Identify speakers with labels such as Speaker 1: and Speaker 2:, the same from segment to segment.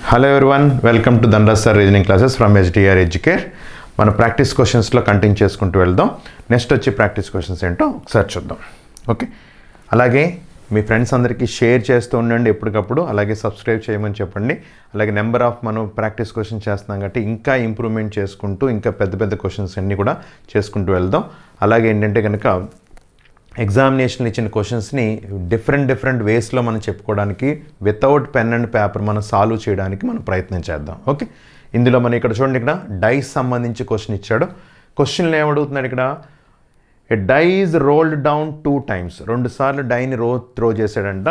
Speaker 1: Hello everyone, welcome to Dhanraj sir reasoning classes from HDR educare. మన practice క్వశ్చన్స్లో continue చేసుకుంటూ వెళ్దాం. Next వచ్చి practice questions ఏంటో ఒకసారి చూద్దాం. ఓకే, అలాగే మీ ఫ్రెండ్స్ అందరికీ షేర్ చేస్తూ ఉండండి ఎప్పటికప్పుడు. అలాగే సబ్స్క్రైబ్ చేయమని చెప్పండి. అలాగే నెంబర్ ఆఫ్ మనం ప్రాక్టీస్ క్వశ్చన్స్ చేస్తున్నాం కాబట్టి ఇంకా ఇంప్రూవ్మెంట్ చేసుకుంటూ ఇంకా పెద్ద పెద్ద క్వశ్చన్స్ అన్నీ కూడా చేసుకుంటూ వెళ్దాం. అలాగే ఏంటంటే కనుక ఎగ్జామినేషన్లు ఇచ్చిన క్వశ్చన్స్ని డిఫరెంట్ వేస్లో మనం చెప్పుకోవడానికి వితౌట్ పెన్ అండ్ పేపర్ మనం సాల్వ్ చేయడానికి మనం ప్రయత్నం చేద్దాం. ఓకే, ఇందులో మనం ఇక్కడ చూడండి, ఇక్కడ డైస్ సంబంధించి క్వశ్చన్ ఇచ్చాడు. క్వశ్చన్లో ఏమడుగుతున్నాడు, ఇక్కడ a die is rolled down 2 times, 2 సార్లు డైని త్రో చేశాడంట.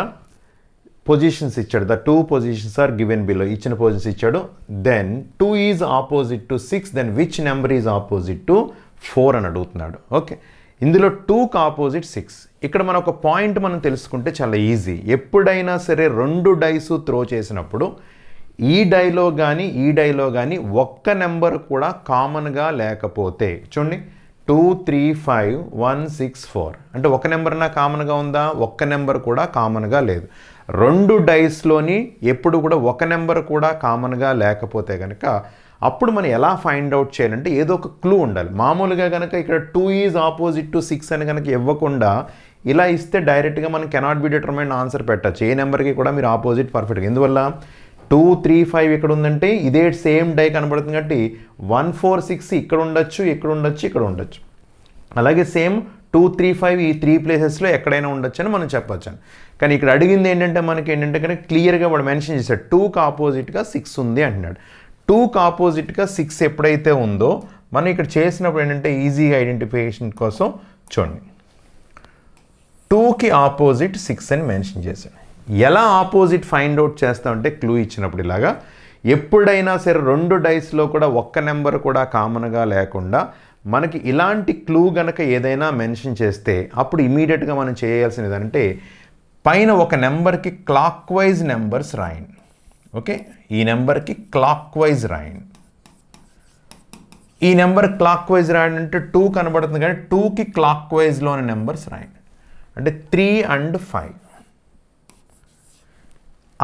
Speaker 1: పొజిషన్స్ ఇచ్చాడు, the 2 positions are given below, ఇచ్చిన పొజిషన్స్ ఇచ్చాడు. Then 2 is opposite to 6, then which number is opposite to 4 అని అడుగుతున్నాడు. ఓకే, ఇందులో 2కి ఆపోజిట్ 6. ఇక్కడ మనం ఒక పాయింట్ మనం తెలుసుకుంటే చాలా ఈజీ. ఎప్పుడైనా సరే 2 డైస్ త్రో చేసినప్పుడు ఈ డైలో కానీ ఒక్క నెంబర్ కూడా కామన్గా లేకపోతే, చూడండి 2, 3, 5, 1, 6, 4 అంటే ఒక నెంబర్ నా కామన్గా ఉందా? ఒక్క నెంబర్ కూడా కామన్గా లేదు. 2 డైస్లోని ఎప్పుడు కూడా ఒక నెంబర్ కూడా కామన్గా లేకపోతే కనుక అప్పుడు మనం ఎలా ఫైండ్ అవుట్ చేయాలంటే ఏదో ఒక క్లూ ఉండాలి. మామూలుగా కనుక ఇక్కడ 2 ఈజ్ ఆపోజిట్ టు 6 అని కనుక ఇవ్వకుండా ఇలా ఇస్తే డైరెక్ట్గా మనం కెనాట్ బి డిటర్మైన్ ఆన్సర్ పెట్టచ్చు. ఏ నెంబర్కి కూడా మీరు ఆపోజిట్ పర్ఫెక్ట్గా. ఎందువల్ల 2, 3, 5 ఇక్కడ ఉందంటే ఇదే సేమ్ డై కనబడుతుంది కాబట్టి 1, 4, 6 ఇక్కడ ఉండొచ్చు, ఇక్కడ ఉండొచ్చు. అలాగే సేమ్ 2, 3, 5 ఈ 3 ప్లేసెస్లో ఎక్కడైనా ఉండొచ్చు అని మనం చెప్పచ్చు. కానీ ఇక్కడ అడిగింది ఏంటంటే మనకి ఏంటంటే కనుక క్లియర్గా వాడు మెన్షన్ చేశాడు 2కి ఆపోజిట్గా 6 ఉంది అంటున్నాడు. 2కి ఆపోజిట్గా 6 ఎప్పుడైతే ఉందో మనం ఇక్కడ చేసినప్పుడు ఏంటంటే ఈజీగా ఐడెంటిఫికేషన్ కోసం చూడండి 2కి ఆపోజిట్ 6 అని మెన్షన్ చేశాను. ఎలా ఆపోజిట్ ఫైండ్ అవుట్ చేస్తామంటే క్లూ ఇచ్చినప్పుడు ఇలాగా ఎప్పుడైనా సరే 2 డైస్లో కూడా ఒక్క నెంబర్ కూడా కామన్గా లేకుండా మనకి ఇలాంటి క్లూ గనక ఏదైనా మెన్షన్ చేస్తే అప్పుడు ఇమీడియట్గా మనం చేయాల్సినది ఏంటంటే పైన ఒక నెంబర్కి క్లాక్ వైజ్ నెంబర్స్ రాయండి. ఓకే, ఈ నెంబర్కి క్లాక్ వైజ్ రాయండి. ఈ నెంబర్ క్లాక్ వైజ్ రాయండి అంటే 2 కనబడుతుంది కానీ 2కి క్లాక్ వైజ్లోని నెంబర్స్ రాయండి. అంటే 3 and 5.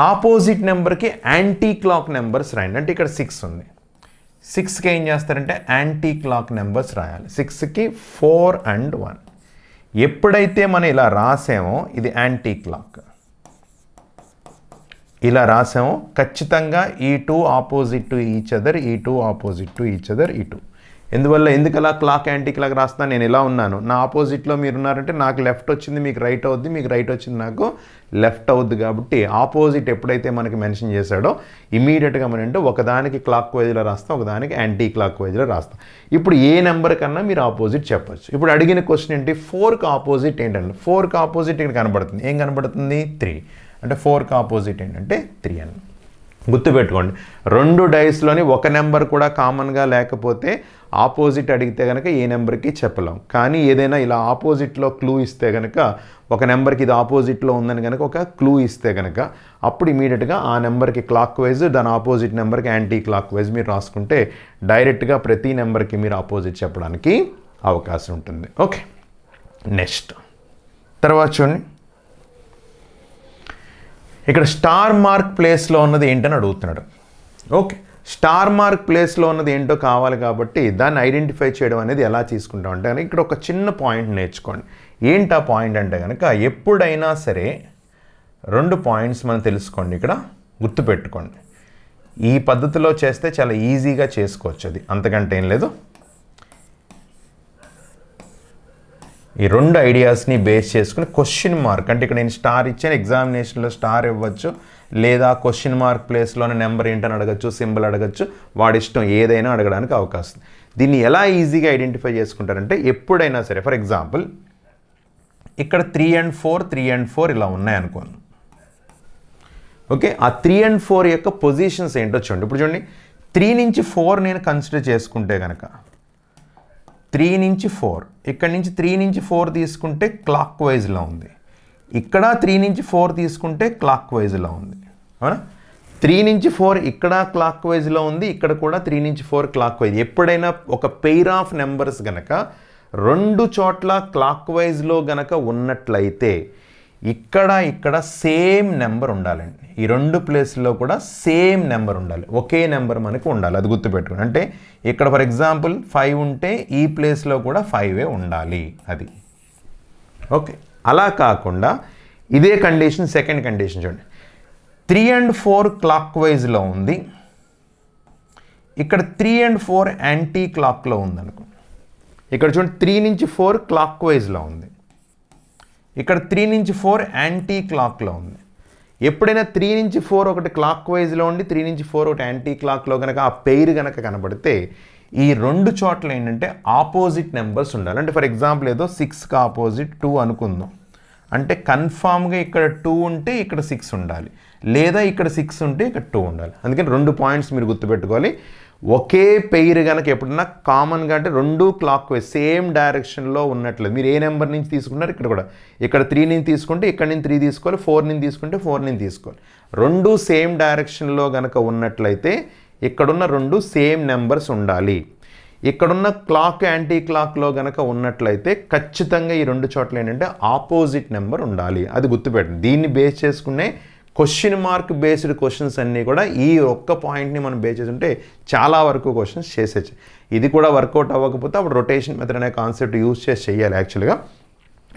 Speaker 1: ఆపోజిట్ నెంబర్కి యాంటీ క్లాక్ నెంబర్స్ రాయండి. అంటే ఇక్కడ 6 ఉంది, 6కి ఏం చేస్తారంటే యాంటీ క్లాక్ నెంబర్స్ రాయాలి. 6కి 4 and 1. ఎప్పుడైతే మనం ఇలా రాసామో ఇది యాంటీ క్లాక్, ఇలా రాసామో ఖచ్చితంగా ఈ 2 ఆపోజిట్ టు ఈచ్ అదర్, ఈ 2 ఆపోజిట్ టు ఈచ్ అదర్, ఈ 2. ఎందుకు అలా క్లాక్ యాంటీ క్లాక్ రాస్తాను? నేను ఇలా ఉన్నాను, నా ఆపోజిట్లో మీరు ఉన్నారంటే నాకు లెఫ్ట్ వచ్చింది మీకు రైట్ అవుద్ది, మీకు రైట్ వచ్చింది నాకు లెఫ్ట్ అవుద్ది. కాబట్టి ఆపోజిట్ ఎప్పుడైతే మనకి మెన్షన్ చేశాడో ఇమీడియట్గా మనం అంటే ఒకదానికి క్లాక్ వైజ్లో రాస్తాం, ఒకదానికి యాంటీ క్లాక్ వైజ్లో రాస్తాం. ఇప్పుడు ఏ నెంబర్ కన్నా మీరు ఆపోజిట్ చెప్పచ్చు. ఇప్పుడు అడిగిన క్వశ్చన్ ఏంటి? 4కి ఆపోజిట్ ఏంటంటే 4కి ఆపోజిట్ ఇక్కడ కనబడుతుంది. ఏం కనబడుతుంది? 3. అంటే 4కి ఆపోజిట్ ఏంటంటే 3 అని గుర్తుపెట్టుకోండి. 2 డైస్లోని ఒక నెంబర్ కూడా కామన్గా లేకపోతే ఆపోజిట్ అడిగితే కనుక ఏ నెంబర్కి చెప్పలేం. కానీ ఏదైనా ఇలా ఆపోజిట్లో క్లూ ఇస్తే కనుక ఒక నెంబర్కి ఇది ఆపోజిట్లో ఉందని కనుక ఒక క్లూ ఇస్తే కనుక అప్పుడు ఇమీడియట్గా ఆ నెంబర్కి క్లాక్ వైజ్, దాని ఆపోజిట్ నెంబర్కి యాంటీ క్లాక్ వైజ్ మీరు రాసుకుంటే డైరెక్ట్గా ప్రతి నెంబర్కి మీరు ఆపోజిట్ చెప్పడానికి అవకాశం ఉంటుంది. ఓకే, నెక్స్ట్ తర్వాత చూడండి, ఇక్కడ స్టార్ మార్క్ ప్లేస్లో ఉన్నది ఏంటని అడుగుతున్నాడు. ఓకే, స్టార్ మార్క్ ప్లేస్లో ఉన్నది ఏంటో కావాలి కాబట్టి దాన్ని ఐడెంటిఫై చేయడం అనేది ఎలా తీసుకుంటాం అంటే కనుక ఇక్కడ ఒక చిన్న పాయింట్ నేర్చుకోండి. ఏంటి ఆ పాయింట్ అంటే కనుక ఎప్పుడైనా సరే 2 పాయింట్స్ మనం తెలుసుకోండి, ఇక్కడ గుర్తుపెట్టుకోండి. ఈ పద్ధతిలో చేస్తే చాలా ఈజీగా చేసుకోవచ్చు, అది అంతకంటే ఏం లేదు. ఈ 2 ఐడియాస్ని బేస్ చేసుకుని క్వశ్చన్ మార్క్ అంటే ఇక్కడ నేను స్టార్ ఇచ్చాను, ఎగ్జామినేషన్లో స్టార్ ఇవ్వచ్చు, లేదా క్వశ్చన్ మార్క్ ప్లేస్లోనే నెంబర్ ఏంటని అడగచ్చు, సింబల్ అడగచ్చు, వాడి ఇష్టం ఏదైనా అడగడానికి అవకాశం. దీన్ని ఎలా ఈజీగా ఐడెంటిఫై చేసుకుంటారంటే ఎప్పుడైనా సరే ఫర్ ఎగ్జాంపుల్ ఇక్కడ 3 and 4 ఇలా ఉన్నాయనుకోండి. ఓకే, ఆ 3 and 4 యొక్క పొజిషన్స్ ఏంటో చూడండి. ఇప్పుడు చూడండి 3 నుంచి 4 నేను కన్సిడర్ చేసుకుంటే కనుక 3 నుంచి 4, ఇక్కడ నుంచి 3 నుంచి 4 తీసుకుంటే క్లాక్ వైజ్లో ఉంది, ఇక్కడ 3 నుంచి 4 తీసుకుంటే క్లాక్ వైజ్లో ఉంది. అవునా? 3 నుంచి 4 ఇక్కడ క్లాక్ వైజ్లో ఉంది, ఇక్కడ కూడా 3 నుంచి 4 క్లాక్ వైజ్. ఎప్పుడైనా ఒక పెయిర్ ఆఫ్ నెంబర్స్ గనక 2 చోట్ల క్లాక్ వైజ్లో గనక ఉన్నట్లయితే ఇక్కడ సేమ్ నెంబర్ ఉండాలండి. ఈ రెండు ప్లేస్లో కూడా సేమ్ నెంబర్ ఉండాలి, ఒకే నెంబర్ మనకు ఉండాలి. అది గుర్తుపెట్టుకుని, అంటే ఇక్కడ ఫర్ ఎగ్జాంపుల్ 5 ఉంటే ఈ ప్లేస్లో కూడా 5 ఉండాలి. అది ఓకే. అలా కాకుండా ఇదే కండిషన్, సెకండ్ కండిషన్ చూడండి, 3 and 4 క్లాక్ వైజ్లో ఉంది, ఇక్కడ 3 and 4 యాంటీ క్లాక్లో ఉందనుకో. ఇక్కడ చూడండి 3 నుంచి 4 క్లాక్ వైజ్లో ఉంది, ఇక్కడ 3 నుంచి 4 యాంటీ క్లాక్లో ఉంది. ఎప్పుడైనా 3 నుంచి 4 ఒకటి క్లాక్ వైజ్లో ఉండి 3 నుంచి 4 ఒకటి యాంటీ క్లాక్లో కనుక ఆ పెయిర్ కనుక కనబడితే ఈ రెండు చోట్ల ఏంటంటే ఆపోజిట్ నెంబర్స్ ఉండాలి. అంటే ఫర్ ఎగ్జాంపుల్ ఏదో 6కి ఆపోజిట్ 2 అనుకుందాం, అంటే కన్ఫామ్గా ఇక్కడ 2 ఉంటే ఇక్కడ 6 ఉండాలి, లేదా ఇక్కడ 6 ఉంటే ఇక్కడ 2 ఉండాలి. అందుకని 2 పాయింట్స్ మీరు గుర్తుపెట్టుకోవాలి. ఒకే పెయిర్ కనుక ఎప్పుడన్నా కామన్గా అంటే రెండు క్లాక్ వైజ్ సేమ్ డైరెక్షన్లో ఉన్నట్లేదు. మీరు ఏ నెంబర్ నుంచి తీసుకున్నారు ఇక్కడ కూడా, ఇక్కడ 3 నుంచి తీసుకుంటే ఇక్కడ నుంచి 3 తీసుకోవాలి, 4 నుంచి తీసుకుంటే 4 నుంచి తీసుకోవాలి. రెండు సేమ్ డైరెక్షన్లో కనుక ఉన్నట్లయితే ఇక్కడున్న రెండు సేమ్ నెంబర్స్ ఉండాలి. ఇక్కడున్న క్లాక్ యాంటీ క్లాక్లో కనుక ఉన్నట్లయితే ఖచ్చితంగా ఈ రెండు చోట్ల ఏంటంటే ఆపోజిట్ నెంబర్ ఉండాలి. అది గుర్తుపెట్టండి. దీన్ని బేస్ చేసుకునే క్వశ్చన్ మార్క్ బేస్డ్ క్వశ్చన్స్ అన్నీ కూడా ఈ ఒక్క పాయింట్ని మనం బేస్ చేసుకుంటే చాలా వరకు క్వశ్చన్స్ చేసేచ్చు. ఇది కూడా వర్కౌట్ అవ్వకపోతే అప్పుడు రొటేషన్ మెథడ్ అనే కాన్సెప్ట్ యూజ్ చేసి చేయాలి యాక్చువల్గా.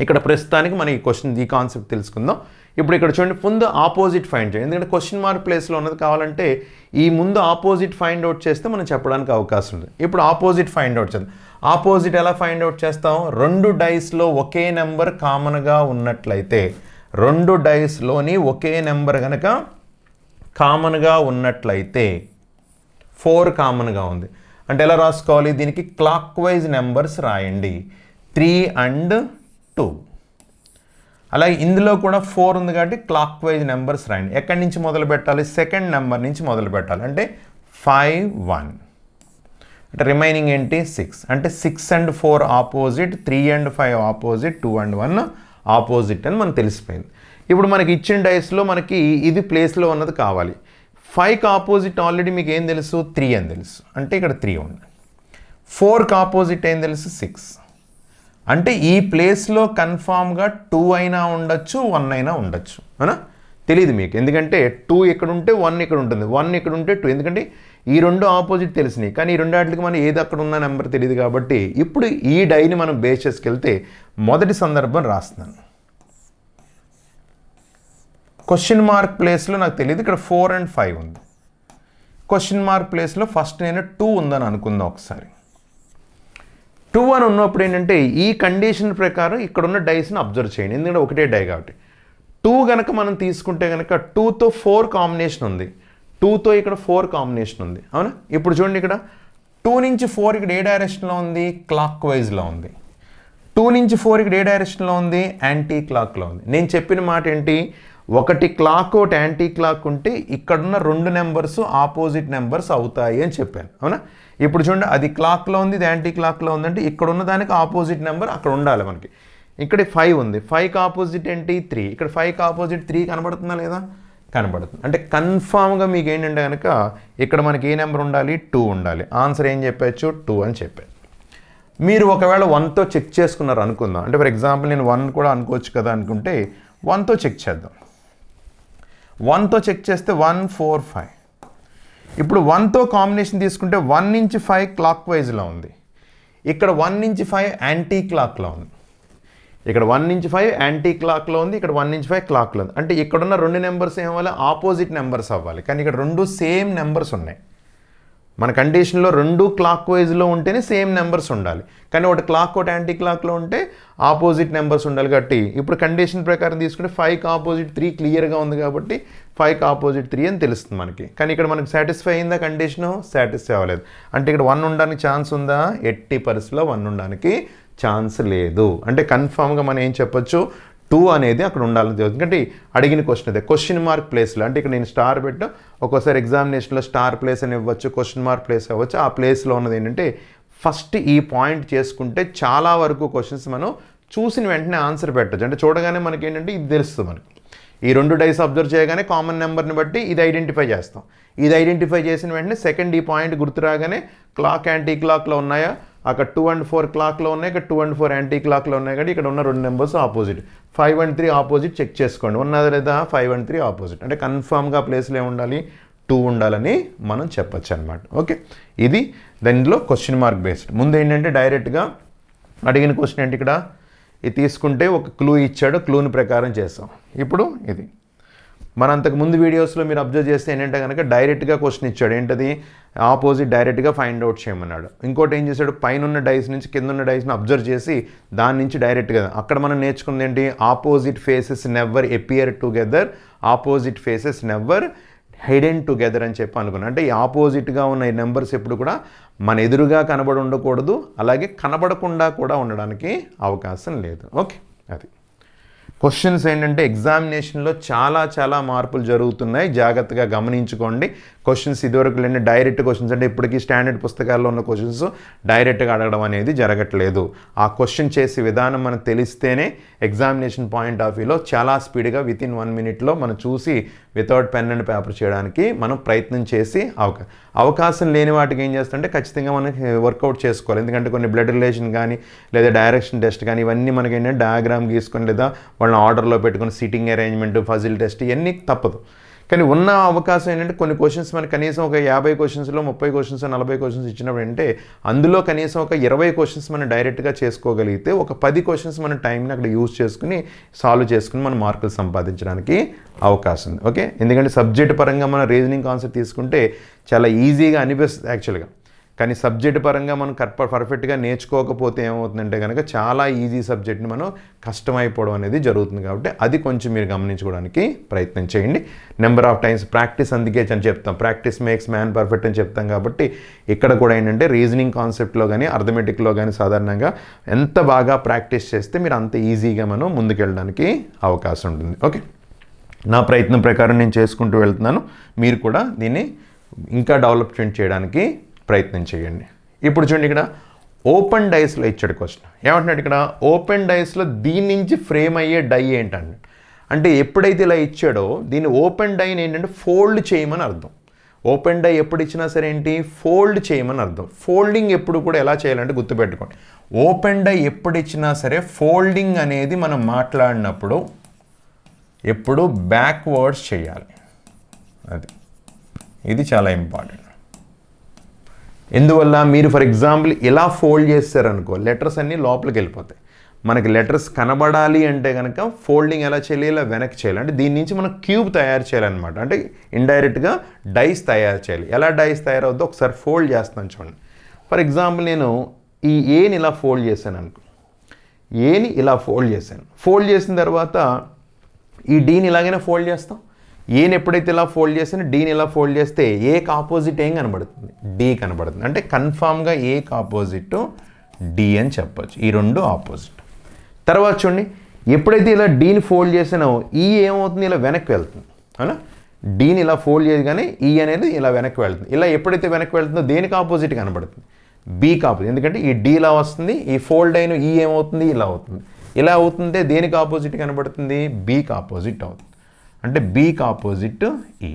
Speaker 1: ఇక్కడ ప్రస్తుతానికి మనం ఈ కాన్సెప్ట్ తెలుసుకుందాం. ఇప్పుడు ఇక్కడ చూడండి, ముందు ఆపోజిట్ ఫైండ్ చేయండి, ఎందుకంటే క్వశ్చన్ మార్క్ ప్లేస్లో ఉన్నది కావాలంటే ఈ ముందు ఆపోజిట్ ఫైండ్ అవుట్ చేస్తే మనం చెప్పడానికి అవకాశం ఉంది. ఇప్పుడు ఆపోజిట్ ఫైండ్ అవుట్ చేద్దాం. ఆపోజిట్ ఎలా ఫైండ్ అవుట్ చేస్తాం? రెండు డైస్లో ఒకే నెంబర్ కామన్గా ఉన్నట్లయితే, రెండు డైస్లోని ఒకే నెంబర్ కనుక కామన్గా ఉన్నట్లయితే 4 కామన్గా ఉంది అంటే ఎలా రాసుకోవాలి? దీనికి క్లాక్ వైజ్ నెంబర్స్ రాయండి, 3 and 2. అలాగే ఇందులో కూడా 4 ఉంది కాబట్టి క్లాక్ వైజ్ నెంబర్స్ రాయండి. ఎక్కడి నుంచి మొదలు పెట్టాలి? సెకండ్ నెంబర్ నుంచి మొదలు పెట్టాలి. అంటే 5 1 అంటే రిమైనింగ్ ఏంటి? 6. అంటే 6 and 4 opposite, 3 and 5 opposite, 2 and 1 opposite అని మనకు తెలిసిపోయింది. ఇప్పుడు మనకి ఇచ్చిన డైస్లో మనకి ఇది ప్లేస్లో ఉన్నది కావాలి. 5కి ఆపోజిట్ ఆల్రెడీ మీకు ఏం తెలుసు? 3 అని తెలుసు, అంటే ఇక్కడ 3 ఉంది. 4కి ఆపోజిట్ ఏం తెలుసు? 6. అంటే ఈ ప్లేస్లో కన్ఫామ్గా 2 అయినా ఉండొచ్చు, 1 అయినా ఉండొచ్చు, అవునా? తెలియదు మీకు, ఎందుకంటే 2 ఇక్కడ ఉంటే 1 ఇక్కడ ఉంటుంది, 1 ఇక్కడ ఉంటే 2, ఎందుకంటే ఈ రెండు ఆపోజిట్ తెలిసినాయి. కానీ ఈ రెండు వాటికి మనం ఏది అక్కడ ఉన్న నెంబర్ తెలియదు కాబట్టి ఇప్పుడు ఈ డైని మనం బేస్ చేసుకెళ్తే మొదటి సందర్భం రాస్తున్నాను. క్వశ్చన్ మార్క్ ప్లేస్లో నాకు తెలియదు, ఇక్కడ 4 and 5 ఉంది. క్వశ్చన్ మార్క్ ప్లేస్లో ఫస్ట్ నేను 2 ఉందని అనుకుందాం ఒకసారి. 2 అని ఉన్నప్పుడు ఏంటంటే ఈ కండిషన్ ప్రకారం ఇక్కడున్న డైస్ని అబ్జర్వ్ చేయండి, ఎందుకంటే ఒకటే డై కాబట్టి. 2 కనుక మనం తీసుకుంటే కనుక 2తో 4 కాంబినేషన్ ఉంది, 2తో ఇక్కడ 4 కాంబినేషన్ ఉంది, అవునా? ఇప్పుడు చూడండి, ఇక్కడ 2 నుంచి 4 ఇక్కడ ఏ డైరెక్షన్లో ఉంది? క్లాక్ వైజ్లో ఉంది. 2 నుంచి 4 ఇక్కడ ఏ డైరెక్షన్లో ఉంది? యాంటీ క్లాక్లో ఉంది. నేను చెప్పిన మాట ఏంటి? ఒకటి క్లాక్ ఒకటి యాంటీ క్లాక్ ఉంటే ఇక్కడున్న రెండు నెంబర్స్ ఆపోజిట్ నెంబర్స్ అవుతాయి అని చెప్పాను, అవునా? ఇప్పుడు చూడండి, అది క్లాక్లో ఉంది, ఇది యాంటీ క్లాక్లో ఉందంటే ఇక్కడ ఉన్న దానికి ఆపోజిట్ నెంబర్ అక్కడ ఉండాలి మనకి. ఇక్కడ 5 ఉంది, 5కి ఆపోజిట్ ఏంటి? 3. ఇక్కడ 5కి ఆపోజిట్ 3 కనబడుతుందా లేదా? కనబడుతుంది. అంటే కన్ఫామ్గా మీకు ఏంటంటే కనుక ఇక్కడ మనకి ఏ నెంబర్ ఉండాలి? 2 ఉండాలి. ఆన్సర్ ఏం చెప్పచ్చు? 2 అని చెప్పాను. మీరు ఒకవేళ 1తో చెక్ చేసుకున్నారు అనుకుందాం, అంటే ఫర్ ఎగ్జాంపుల్ నేను 1 కూడా అనుకోవచ్చు కదా అనుకుంటే 1తో చెక్ చేద్దాం. 1తో చెక్ చేస్తే 1 4 5. ఇప్పుడు 1తో కాంబినేషన్ తీసుకుంటే 1 నుంచి 5 క్లాక్ వైజ్లో ఉంది, ఇక్కడ 1 నుంచి 5 యాంటీ క్లాక్లో ఉంది. ఇక్కడ 1 నుంచి 5 యాంటీ క్లాక్లో ఉంది, ఇక్కడ 1 నుంచి 5 క్లాక్లో ఉంది. అంటే ఇక్కడున్న రెండు నెంబర్స్ ఏమవ్వాలి? ఆపోజిట్ నెంబర్స్ అవ్వాలి. కానీ ఇక్కడ రెండు సేమ్ నెంబర్స్ ఉన్నాయి. మన కండిషన్లో రెండు క్లాక్ వైజ్లో ఉంటేనే సేమ్ నెంబర్స్ ఉండాలి, కానీ ఒకటి క్లాక్ ఒకటి యాంటీ క్లాక్లో ఉంటే ఆపోజిట్ నెంబర్స్ ఉండాలి. కాబట్టి ఇప్పుడు కండిషన్ ప్రకారం తీసుకుంటే 5కి ఆపోజిట్ 3 క్లియర్గా ఉంది కాబట్టి 5కి ఆపోజిట్ 3 అని తెలుస్తుంది మనకి. కానీ ఇక్కడ మనకి సాటిస్ఫై అయిందా? కండిషను సాటిస్ఫై అవ్వలేదు. అంటే ఇక్కడ 1 ఉండడానికి ఛాన్స్ ఉందా? ఎట్టి పరిస్థితిలో 1 ఉండడానికి ఛాన్స్ లేదు. అంటే కన్ఫామ్గా మనం ఏం చెప్పొచ్చు? 2 అనేది అక్కడ ఉండాలని తెలుసు. ఎందుకంటే అడిగిన క్వశ్చన్ అదే క్వశ్చన్ మార్క్ ప్లేస్లో, అంటే ఇక్కడ నేను స్టార్ పెట్టా, ఒక్కోసారి ఎగ్జామినేషన్లో స్టార్ ప్లేస్ అని ఇవ్వచ్చు, క్వశ్చన్ మార్క్ ప్లేస్ అవ్వచ్చు. ఆ ప్లేస్లో ఉన్నది ఏంటంటే ఫస్ట్ ఈ పాయింట్ చేసుకుంటే చాలా వరకు క్వశ్చన్స్ మనం చూసిన వెంటనే ఆన్సర్ పెట్టచ్చు. అంటే చూడగానే మనకి ఏంటంటే ఇది తెలుస్తుంది మనకి. ఈ రెండు డైస్ అబ్జర్వ్ చేయగానే కామన్ నెంబర్ని బట్టి ఇది ఐడెంటిఫై చేస్తాం. ఇది ఐడెంటిఫై చేసిన వెంటనే సెకండ్ ఈ పాయింట్ గుర్తు రాగానే క్లాక్ యాంటీ క్లాక్లో ఉన్నాయా, అక్కడ 2 and 4 క్లాక్లో ఉన్నాయి, ఇక్కడ 2 and 4 యాంటీ క్లాక్లో ఉన్నాయి. కాబట్టి ఇక్కడ ఉన్న 2 numbers opposite. 5 and 3 opposite check చేసుకోండి, ఉన్నది లేదా? 5 and 3 ఆపోజిట్. అంటే కన్ఫామ్గా ప్లేస్లో ఏముండాలి? 2 ఉండాలని మనం చెప్పచ్చు అనమాట. ఓకే, ఇది దానిలో క్వశ్చన్ మార్క్ బేస్డ్. ముందు ఏంటంటే డైరెక్ట్గా అడిగిన క్వశ్చన్ ఏంటి, ఇక్కడ ఇది తీసుకుంటే ఒక క్లూ ఇచ్చాడు, క్లూని ప్రకారం చేస్తాం. ఇప్పుడు ఇది మన అంతకు ముందు వీడియోస్లో మీరు అబ్జర్వ్ చేస్తే ఏంటంటే కనుక డైరెక్ట్గా క్వశ్చన్ ఇచ్చాడు. ఏంటది? ఆపోజిట్ డైరెక్ట్గా ఫైండ్ అవుట్ చేయమన్నాడు. ఇంకోటి ఏం చేశాడు? పైన ఉన్న డైస్ నుంచి కింద ఉన్న డైస్ని అబ్జర్వ్ చేసి దాని నుంచి డైరెక్ట్గా అక్కడ మనం నేర్చుకుంది ఏంటి? Opposite faces never appear together, opposite faces never Hayden together అని చెప్పి అనుకున్నాను. అంటే ఈ ఆపోజిట్గా ఉన్న ఈ నెంబర్స్ ఎప్పుడు కూడా మన ఎదురుగా కనబడి ఉండకూడదు, అలాగే కనబడకుండా కూడా ఉండడానికి అవకాశం లేదు. ఓకే, అది క్వశ్చన్స్ ఏంటంటే ఎగ్జామినేషన్లో చాలా మార్పులు జరుగుతున్నాయి, జాగ్రత్తగా గమనించుకోండి. క్వశ్చన్స్ ఇదివరకు లేని డైరెక్ట్ క్వశ్చన్స్, అంటే ఇప్పటికీ స్టాండర్డ్ పుస్తకాల్లో ఉన్న క్వశ్చన్స్ డైరెక్ట్గా అడగడం అనేది జరగట్లేదు. ఆ క్వశ్చన్ చేసే విధానం మనకు తెలిస్తేనే ఎగ్జామినేషన్ పాయింట్ ఆఫ్ వ్యూలో చాలా స్పీడ్గా వితిన్ 1 minute మనం చూసి వితౌట్ పెన్ అండ్ పేపర్ చేయడానికి మనం ప్రయత్నం చేసి అవకాశం లేని వాటికి ఏం చేస్తుంటే ఖచ్చితంగా మనం వర్కౌట్ చేసుకోవాలి. ఎందుకంటే కొన్ని బ్లడ్ రిలేషన్ కానీ లేదా డైరెక్షన్ టెస్ట్ కానీ ఇవన్నీ మనకి ఏంటంటే డయాగ్రామ్ గీసుకొని లేదా వాళ్ళని ఆర్డర్లో పెట్టుకుని సిట్టింగ్ అరేంజ్మెంట్, ఫజిల్ టెస్ట్ ఇవన్నీ తప్పదు. కానీ ఉన్న అవకాశం ఏంటంటే కొన్ని క్వశ్చన్స్ మనకి కనీసం ఒక 50 క్వశ్చన్స్లో 30 క్వశ్చన్స్ 40 క్వశ్చన్స్ ఇచ్చినప్పుడు అంటే అందులో కనీసం ఒక 20 క్వశ్చన్స్ మనం డైరెక్ట్గా చేసుకోగలిగితే ఒక 10 క్వశ్చన్స్ మన టైంని అక్కడ యూజ్ చేసుకుని సాల్వ్ చేసుకుని మన మార్కులు సంపాదించడానికి అవకాశం ఉంది. ఓకే, ఎందుకంటే సబ్జెక్ట్ పరంగా మన రీజనింగ్ కాన్సెప్ట్ తీసుకుంటే చాలా ఈజీగా అనిపిస్తుంది యాక్చువల్గా. కానీ సబ్జెక్ట్ పరంగా మనం పర్ఫెక్ట్గా నేర్చుకోకపోతే ఏమవుతుందంటే కనుక చాలా ఈజీ సబ్జెక్ట్ని మనం కష్టమైపోవడం అనేది జరుగుతుంది. కాబట్టి అది కొంచెం మీరు గమనించుకోవడానికి ప్రయత్నం చేయండి. నెంబర్ ఆఫ్ టైమ్స్ ప్రాక్టీస్ అందుకే అని చెప్తాం, ప్రాక్టీస్ మేక్స్ మ్యాన్ పర్ఫెక్ట్ అని చెప్తాం. కాబట్టి ఇక్కడ కూడా ఏంటంటే రీజనింగ్ కాన్సెప్ట్లో కానీ అర్థమెటిక్లో కానీ సాధారణంగా ఎంత బాగా ప్రాక్టీస్ చేస్తే మీరు అంత ఈజీగా మనం ముందుకెళ్ళడానికి అవకాశం ఉంటుంది. ఓకే, నా ప్రయత్నం ప్రకారం నేను చేసుకుంటూ వెళ్తున్నాను, మీరు కూడా దీన్ని ఇంకా డెవలప్మెంట్ చేయడానికి ప్రయత్నం చేయండి. ఇప్పుడు చూడండి, ఇక్కడ ఓపెన్ డైస్లో ఇచ్చాడు క్వశ్చన్. ఏమంటున్నాడు ఇక్కడ? ఓపెన్ డైస్లో దీని నుంచి ఫ్రేమ్ అయ్యే డై ఏంటంటే, అంటే ఎప్పుడైతే ఇలా ఇచ్చాడో దీన్ని ఓపెన్ డైని ఏంటంటే ఫోల్డ్ చేయమని అర్థం. ఓపెన్ డై ఎప్పుడు ఇచ్చినా సరే ఏంటి? ఫోల్డ్ చేయమని అర్థం. ఫోల్డింగ్ ఎప్పుడు కూడా ఎలా చేయాలంటే గుర్తుపెట్టుకోండి, ఓపెన్ డై ఎప్పుడు ఇచ్చినా సరే ఫోల్డింగ్ అనేది మనం మాట్లాడినప్పుడు ఎప్పుడు బ్యాక్వర్డ్స్ చేయాలి. ఇది చాలా ఇంపార్టెంట్. ఎందువల్ల? మీరు ఫర్ ఎగ్జాంపుల్ ఇలా ఫోల్డ్ చేస్తారనుకో లెటర్స్ అన్నీ లోపలికి వెళ్ళిపోతాయి. మనకి లెటర్స్ కనబడాలి అంటే కనుక ఫోల్డింగ్ ఎలా చేయాలి? ఇలా వెనక్కి చేయాలి. అంటే దీని నుంచి మనం క్యూబ్ తయారు చేయాలన్నమాట. అంటే ఇండైరెక్ట్గా డైస్ తయారు చేయాలి. ఎలా డైస్ తయారవుతుందో ఒకసారి ఫోల్డ్ చేస్తాను చూడండి. ఫర్ ఎగ్జాంపుల్ నేను ఈ ఏని ఇలా ఫోల్డ్ చేశాను అనుకో, ఏని ఇలా ఫోల్డ్ చేశాను. ఫోల్డ్ చేసిన తర్వాత ఈ డీని ఇలాగైనా ఫోల్డ్ చేస్తాం. ఏని ఎప్పుడైతే ఇలా ఫోల్డ్ చేసినా డీని ఇలా ఫోల్డ్ చేస్తే ఏకి ఆపోజిట్ ఏం కనబడుతుంది? డి కనబడుతుంది. అంటే కన్ఫామ్గా ఏకి ఆపోజిట్ డి అని చెప్పచ్చు. ఈ రెండు ఆపోజిట్. తర్వాత చూడండి, ఎప్పుడైతే ఇలా డీని ఫోల్డ్ చేసినో ఈ ఏమవుతుంది? ఇలా వెనక్కి వెళ్తుంది. అవునా? డీని ఇలా ఫోల్డ్ చేయగానే ఈ అనేది ఇలా వెనక్కి వెళ్తుంది. ఇలా ఎప్పుడైతే వెనక్కి వెళ్తుందో దేనికి ఆపోజిట్ కనబడుతుంది? బీకి ఆపోజిట్. ఎందుకంటే ఈ డి ఇలా వస్తుంది, ఈ ఫోల్డ్ అయిన ఈ ఏమవుతుంది? ఇలా అవుతుంది. ఇలా అవుతుంటే దేనికి ఆపోజిట్ కనబడుతుంది? బీకి ఆపోజిట్ అవుతుంది. అంటే బీకి ఆపోజిట్ ఈ.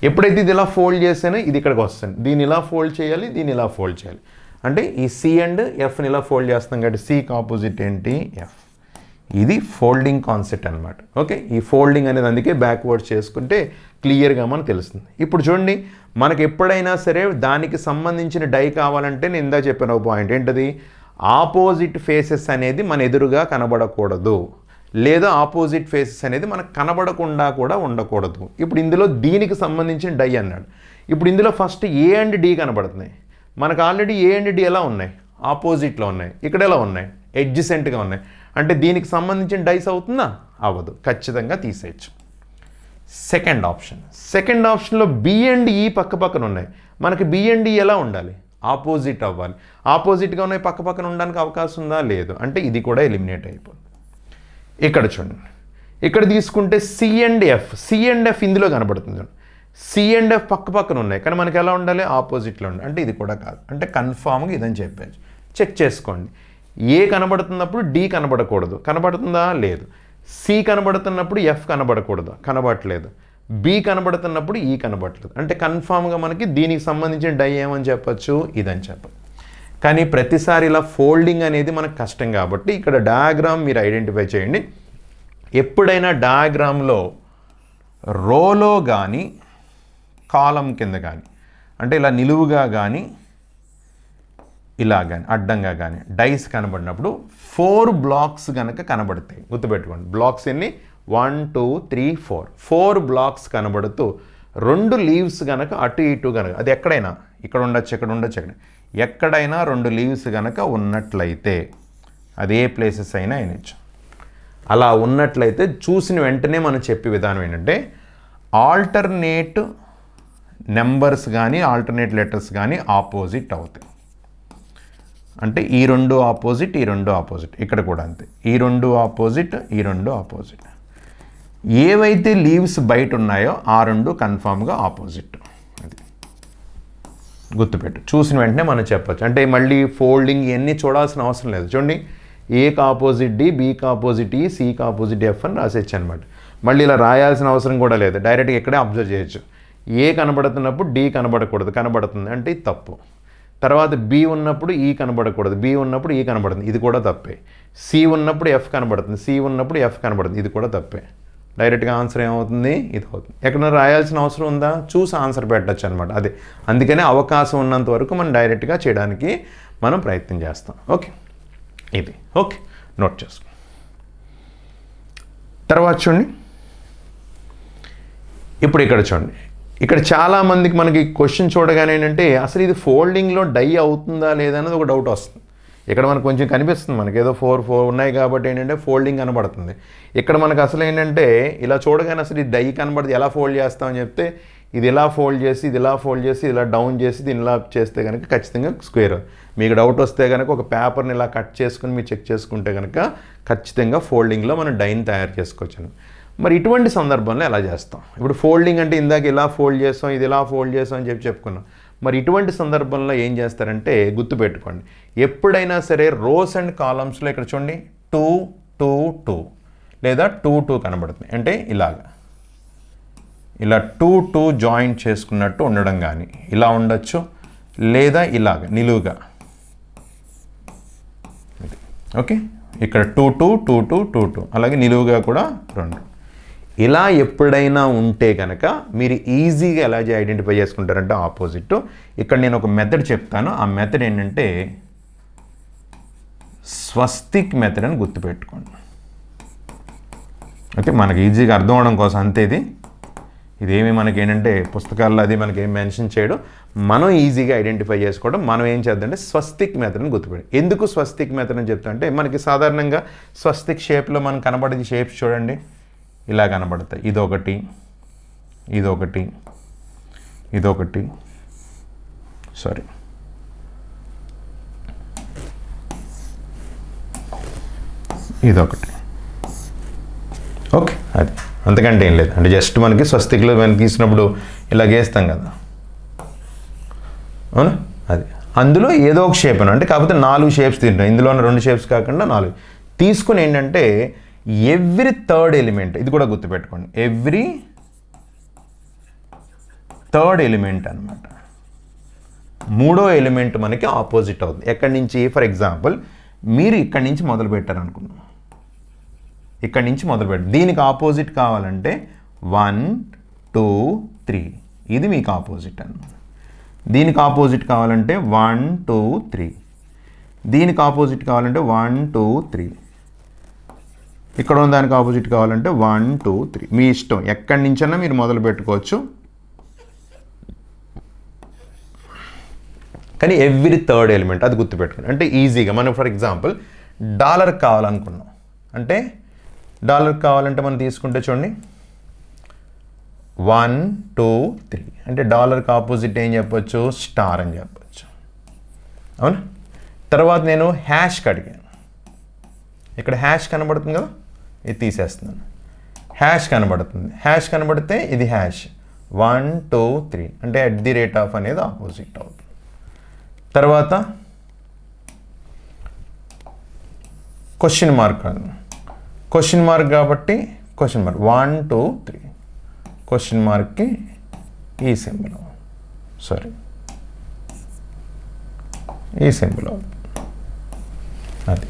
Speaker 1: ఎప్పుడైతే ఇది ఇలా ఫోల్డ్ చేసానో ఇది ఇక్కడికి వస్తుంది. దీన్ని ఇలా ఫోల్డ్ చేయాలి, దీన్ని ఇలా ఫోల్డ్ చేయాలి. అంటే ఈ సి అండ్ ఎఫ్ని ఇలా ఫోల్డ్ చేస్తాం కాబట్టి సికి ఆపోజిట్ ఏంటి? ఎఫ్. ఇది ఫోల్డింగ్ కాన్సెప్ట్ అనమాట. ఓకే, ఈ ఫోల్డింగ్ అనేది అందుకే బ్యాక్వర్డ్స్ చేసుకుంటే క్లియర్గా మనకు తెలుస్తుంది. ఇప్పుడు చూడండి, మనకి ఎప్పుడైనా సరే దానికి సంబంధించిన డై కావాలంటే నేను ఇందా చెప్పిన ఒక పాయింట్ ఏంటది? ఆపోజిట్ ఫేసెస్ అనేది మన ఎదురుగా కనబడకూడదు, లేదా ఆపోజిట్ ఫేసెస్ అనేది మనకు కనబడకుండా కూడా ఉండకూడదు. ఇప్పుడు ఇందులో దీనికి సంబంధించిన డై అన్నాడు. ఇప్పుడు ఇందులో ఫస్ట్ ఏ అండ్ డి కనబడుతున్నాయి. మనకు ఆల్రెడీ ఏ అండ్ డి ఎలా ఉన్నాయి? ఆపోజిట్లో ఉన్నాయి. ఇక్కడ ఎలా ఉన్నాయి? ఎడ్జసెంట్గా ఉన్నాయి. అంటే దీనికి సంబంధించిన డైస్ అవుతుందా? అవ్వదు, ఖచ్చితంగా తీసేయచ్చు. సెకండ్ ఆప్షన్లో బి అండ్ ఈ పక్క పక్కన ఉన్నాయి. మనకి బి అండ్ ఈ ఎలా ఉండాలి? ఆపోజిట్ అవ్వాలి. ఆపోజిట్గా ఉన్నాయి, పక్క పక్కన ఉండడానికి అవకాశం ఉందా? లేదు. అంటే ఇది కూడా ఎలిమినేట్ అయిపోతుంది. ఇక్కడ చూడండి, ఇక్కడ తీసుకుంటే సి అండ్ ఎఫ్ ఇందులో కనబడుతుంది. సి అండ్ ఎఫ్ పక్క పక్కన ఉన్నాయి, కానీ మనకి ఎలా ఉండాలి? ఆపోజిట్లో ఉండాలి. అంటే ఇది కూడా కాదు. అంటే కన్ఫామ్గా ఇదని చెప్పచ్చు. చెక్ చేసుకోండి. ఏ కనబడుతున్నప్పుడు డి కనబడకూడదు, కనబడుతుందా? లేదు. సి కనబడుతున్నప్పుడు ఎఫ్ కనబడకూడదు, కనబడట్లేదు. బి కనబడుతున్నప్పుడు ఈ కనబడట్లేదు. అంటే కన్ఫామ్గా మనకి దీనికి సంబంధించిన డై ఏమని చెప్పచ్చు? ఇదని చెప్పచ్చు. కానీ ప్రతిసారి ఇలా ఫోల్డింగ్ అనేది మనకు కష్టం కాబట్టి ఇక్కడ డయాగ్రామ్ మీరు ఐడెంటిఫై చేయండి. ఎప్పుడైనా డయాగ్రామ్లో రోలో కానీ కాలం కింద కానీ అంటే ఇలా నిలువుగా కానీ ఇలా కానీ అడ్డంగా కానీ డైస్ కనబడినప్పుడు 4 బ్లాక్స్ కనుక కనబడతాయి. గుర్తుపెట్టుకోండి, బ్లాక్స్ ఎన్ని 1 2 3 4 బ్లాక్స్ కనబడుతూ 2 లీవ్స్ కనుక అటు ఇటు కనుక అది ఎక్కడైనా ఇక్కడ ఉండొచ్చు ఇక్కడ ఉండొచ్చు ఎక్కడైనా 2 లీవ్స్ కనుక ఉన్నట్లయితే అది ఏ ప్లేసెస్ అయినా అయినచ్చు. అలా ఉన్నట్లయితే చూసిన వెంటనే మనం చెప్పే విధానం ఏంటంటే ఆల్టర్నేట్ నెంబర్స్ కానీ ఆల్టర్నేట్ లెటర్స్ కానీ ఆపోజిట్ అవుతాయి. అంటే ఈ 2 ఆపోజిట్ ఈ 2 ఆపోజిట్, ఇక్కడ కూడా అంతే, ఈ 2 ఆపోజిట్ ఈ 2 ఆపోజిట్. ఏవైతే లీవ్స్ బయట ఉన్నాయో ఆ 2 కన్ఫామ్గా ఆపోజిట్. అది గుర్తుపెట్టు, చూసిన వెంటనే మనం చెప్పచ్చు. అంటే మళ్ళీ ఫోల్డింగ్ ఇవన్నీ చూడాల్సిన అవసరం లేదు. చూడండి, ఏకి ఆపోజిట్ డి, బీకి ఆపోజిట్ ఈ, సికి ఆపోజిట్ ఎఫ్ అని రాసేయచ్చు అనమాట. మళ్ళీ ఇలా రాయాల్సిన అవసరం కూడా లేదు, డైరెక్ట్గా ఇక్కడే అబ్జర్వ్ చేయొచ్చు. ఏ కనబడుతున్నప్పుడు డి కనబడకూడదు, కనబడుతుంది అంటే ఇది తప్పు. తర్వాత బి ఉన్నప్పుడు ఈ కనబడకూడదు, బి ఉన్నప్పుడు ఈ కనబడుతుంది, ఇది కూడా తప్పే. సి ఉన్నప్పుడు ఎఫ్ కనబడుతుంది, సి ఉన్నప్పుడు ఎఫ్ కనబడుతుంది, ఇది కూడా తప్పే. డైరెక్ట్గా ఆన్సర్ ఏమవుతుంది, ఇది అవుతుంది. ఎక్కడైనా రాయాల్సిన అవసరం ఉందా, చూసి ఆన్సర్ పెట్టచ్చు అనమాట. అదే అందుకనే అవకాశం ఉన్నంత వరకు మనం డైరెక్ట్గా చేయడానికి మనం ప్రయత్నం చేస్తాం. ఓకే, ఇది ఓకే, నోట్ చేసుకో. తర్వాత చూడండి, ఇప్పుడు ఇక్కడ చూడండి, ఇక్కడ చాలామందికి మనకి క్వశ్చన్ చూడగానే ఏంటంటే అసలు ఇది ఫోల్డింగ్లో డై అవుతుందా లేదా అనేది ఒక డౌట్ వస్తుంది. ఇక్కడ మనకు కొంచెం కనిపిస్తుంది, మనకి ఏదో 4 ఉన్నాయి కాబట్టి ఏంటంటే ఫోల్డింగ్ కనబడుతుంది. ఇక్కడ మనకు అసలు ఏంటంటే ఇలా చూడగానే అసలు ఇది డై కనబడుతుంది, ఎలా ఫోల్డ్ చేస్తామని చెప్తే ఇది ఇలా ఫోల్డ్ చేసి ఇది ఇలా ఫోల్డ్ చేసి ఇలా డౌన్ చేసి దీన్ని ఇలా చేస్తే కనుక ఖచ్చితంగా స్క్వేర్. మీకు డౌట్ వస్తే కనుక ఒక పేపర్ని ఇలా కట్ చేసుకుని మీరు చెక్ చేసుకుంటే కనుక ఖచ్చితంగా ఫోల్డింగ్లో మనం డైని తయారు చేసుకోవచ్చు. మరి ఇటువంటి సందర్భంలో ఎలా చేస్తాం? ఇప్పుడు ఫోల్డింగ్ అంటే ఇందాక ఇలా ఫోల్డ్ చేస్తాం, ఇది ఇలా ఫోల్డ్ చేస్తాం అని చెప్పుకున్నాం. మరి ఇటువంటి సందర్భంలో ఏం చేస్తారంటే గుర్తుపెట్టుకోండి, ఎప్పుడైనా సరే రోస్ అండ్ కాలమ్స్లో ఇక్కడ చూడండి 2 2 2 లేదా 2 2 కనబడుతుంది. అంటే ఇలాగా ఇలా 2 2 జాయింట్ చేసుకున్నట్టు ఉండడం కానీ ఇలా ఉండొచ్చు, లేదా ఇలాగ నిలువుగా. ఓకే, ఇక్కడ 2 2 2 2 2 2 అలాగే నిలువుగా కూడా 2. ఇలా ఎప్పుడైనా ఉంటే కనుక మీరు ఈజీగా ఎలా ఐడెంటిఫై చేసుకుంటారంటే ఆపోజిట్. ఇక్కడ నేను ఒక మెథడ్ చెప్తాను, ఆ మెథడ్ ఏంటంటే స్వస్తిక్ మెథడ్ అని గుర్తుపెట్టుకోండి. ఓకే, మనకి ఈజీగా అర్థం అవడం కోసం అంతే. ఇదేమి మనకి ఏంటంటే పుస్తకాల్లో అది మనకి ఏం మెన్షన్ చేయడం, మనం ఈజీగా ఐడెంటిఫై చేసుకోవడం. మనం ఏం చేద్దామంటే స్వస్తిక్ మెథడ్ అని గుర్తుపెట్టి. ఎందుకు స్వస్తిక్ మెథడ్ అని చెప్తా అంటే మనకి సాధారణంగా స్వస్తిక్ షేప్లో మనకు కనబడే షేప్స్ చూడండి ఇలా కనబడతాయి. ఇదొకటి ఇదొకటి ఇదొకటి సారీ ఇదొకటి. ఓకే, అది అంతకంటే ఏం లేదు. అంటే జస్ట్ మనకి స్వస్తిక్లో మనం తీసినప్పుడు ఇలా గీస్తాం కదా, అవునా, అది అందులో ఏదో ఒక షేప్ అని. అంటే కాకపోతే 4 షేప్స్ తింటాం, ఇందులో 2 షేప్స్ కాకుండా 4 తీసుకుని ఏంటంటే ఎవ్రీ థర్డ్ ఎలిమెంట్, ఇది కూడా గుర్తుపెట్టుకోండి, ఎవ్రీ థర్డ్ ఎలిమెంట్ అనమాట, 3వ ఎలిమెంట్ మనకి ఆపోజిట్ అవుతుంది. ఎక్కడి నుంచి? ఫర్ ఎగ్జాంపుల్ మీరు ఇక్కడి నుంచి మొదలు పెట్టారనుకున్నాం, ఇక్కడి నుంచి మొదలు పెట్టారు, దీనికి ఆపోజిట్ కావాలంటే 1 2 3 ఇది మీకు ఆపోజిట్ అన్నమాట. దీనికి ఆపోజిట్ కావాలంటే 1 2 3, దీనికి ఆపోజిట్ కావాలంటే 1 2 3, ఇక్కడ ఉన్న దానికి ఆపోజిట్ కావాలంటే 1 2 3. మీ ఇష్టం, ఎక్కడి నుంచైనా మీరు మొదలు పెట్టుకోవచ్చు. కానీ ఎవ్రీ థర్డ్ ఎలిమెంట్ అది గుర్తుపెట్టుకోండి. అంటే ఈజీగా మనం ఫర్ ఎగ్జాంపుల్ డాలర్ కావాలనుకున్నాం, అంటే డాలర్ కావాలంటే మనం తీసుకుంటే చూడండి 1 2 3, అంటే డాలర్కి ఆపోజిట్ ఏం చెప్పొచ్చు, స్టార్ అని చెప్పొచ్చు, అవునా. తర్వాత నేను హ్యాష్కి అడిగాను, ఇక్కడ హ్యాష్ కనబడుతుంది కదా, ఇది తీసేస్తున్నాను, హ్యాష్ కనబడుతుంది, హ్యాష్ కనబడితే ఇది హ్యాష్ 1 2 3 అంటే @ అనేది ఆపోజిట్ అవుతుంది. తర్వాత క్వశ్చన్ మార్క్ కాబట్టి క్వశ్చన్ మార్క్ 1 2 3 క్వశ్చన్ మార్క్కి ఈ సింబల్, సారీ ఈ సింబల్ అవుతుంది. అది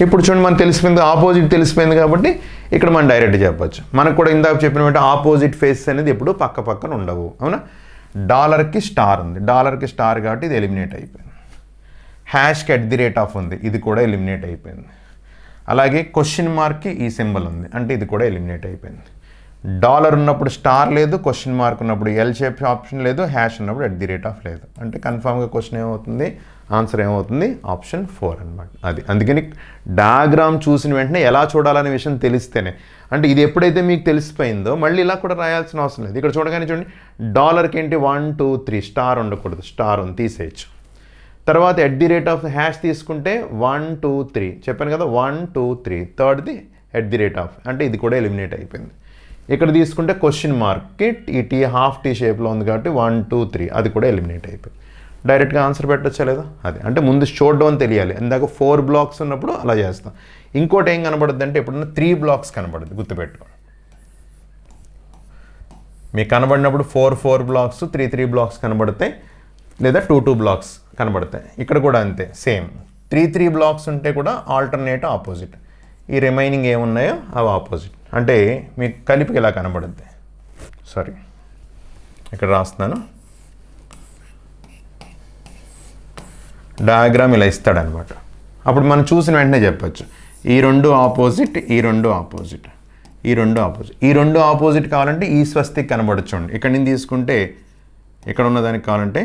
Speaker 1: ఇప్పుడు చూడండి మనకు తెలిసిపోయింది, ఆపోజిట్ తెలిసిపోయింది కాబట్టి ఇక్కడ మనం డైరెక్ట్ చెప్పచ్చు. మనకు కూడా ఇందాక చెప్పినట్టు ఆపోజిట్ ఫేసెస్ అనేది ఎప్పుడు పక్క పక్కన ఉండవు, అవునా. డాలర్కి స్టార్ ఉంది, డాలర్కి స్టార్ కాబట్టి ఇది ఎలిమినేట్ అయిపోయింది. హ్యాష్కి @ ఉంది, ఇది కూడా ఎలిమినేట్ అయిపోయింది. అలాగే క్వశ్చన్ మార్క్కి ఈ సింబల్ ఉంది, అంటే ఇది కూడా ఎలిమినేట్ అయిపోయింది. డాలర్ ఉన్నప్పుడు స్టార్ లేదు, క్వశ్చన్ మార్క్ ఉన్నప్పుడు ఎల్ షేప్ ఆప్షన్ లేదు, హ్యాష్ ఉన్నప్పుడు @ లేదు. అంటే కన్ఫామ్గా క్వశ్చన్ ఏమవుతుంది, ఆన్సర్ ఏమవుతుంది, ఆప్షన్ 4 అనమాట. అది అందుకని డయాగ్రామ్ చూసిన వెంటనే ఎలా చూడాలనే విషయం తెలిస్తేనే, అంటే ఇది ఎప్పుడైతే మీకు తెలిసిపోయిందో మళ్ళీ ఇలా కూడా రాయాల్సిన అవసరం లేదు. ఇక్కడ చూడగానే చూడండి, డాలర్కి ఏంటి 1 2 3 స్టార్ ఉండకూడదు, స్టార్ ఉంది తీసేయచ్చు. తర్వాత @ తీసుకుంటే 1 2 3 చెప్పాను కదా, 1 2 3 థర్డ్ది @ అంటే ఇది కూడా ఎలిమినేట్ అయిపోయింది. ఇక్కడ తీసుకుంటే క్వశ్చన్ మార్క్కి ఈ హాఫ్ టీ షేప్లో ఉంది కాబట్టి 1 2 3 అది కూడా ఎలిమినేట్ అయిపోయింది. డైరెక్ట్గా ఆన్సర్ పెట్టచ్చా లేదా, అది అంటే ముందు చూడడం అని తెలియాలి. ఇందాక 4 బ్లాక్స్ ఉన్నప్పుడు అలా చేస్తాం. ఇంకోటి ఏం కనబడుద్ది అంటే ఎప్పుడన్నా 3 బ్లాక్స్ కనబడుద్ది, గుర్తుపెట్టుకో. మీకు కనబడినప్పుడు 4 బ్లాక్స్ 3 బ్లాక్స్ కనబడతాయి, లేదా 2 బ్లాక్స్ కనబడతాయి. ఇక్కడ కూడా అంతే సేమ్ 3 బ్లాక్స్ ఉంటే కూడా ఆల్టర్నేట్ ఆపోజిట్, ఈ రిమైనింగ్ ఏమున్నాయో అవి ఆపోజిట్. అంటే మీకు కలిపి ఇలా కనబడుద్ది. సారీ ఇక్కడ రాస్తున్నాను, డయాగ్రామ్ ఇలా ఇస్తాడనమాట. అప్పుడు మనం చూసిన వెంటనే చెప్పచ్చు, ఈ 2 ఆపోజిట్, ఈ 2 ఆపోజిట్, ఈ 2 ఆపోజిట్. ఈ 2 ఆపోజిట్ కావాలంటే ఈ స్వస్తిక్ కనబడచ్చండి. ఇక్కడ నుంచి తీసుకుంటే ఇక్కడ ఉన్నదానికి కావాలంటే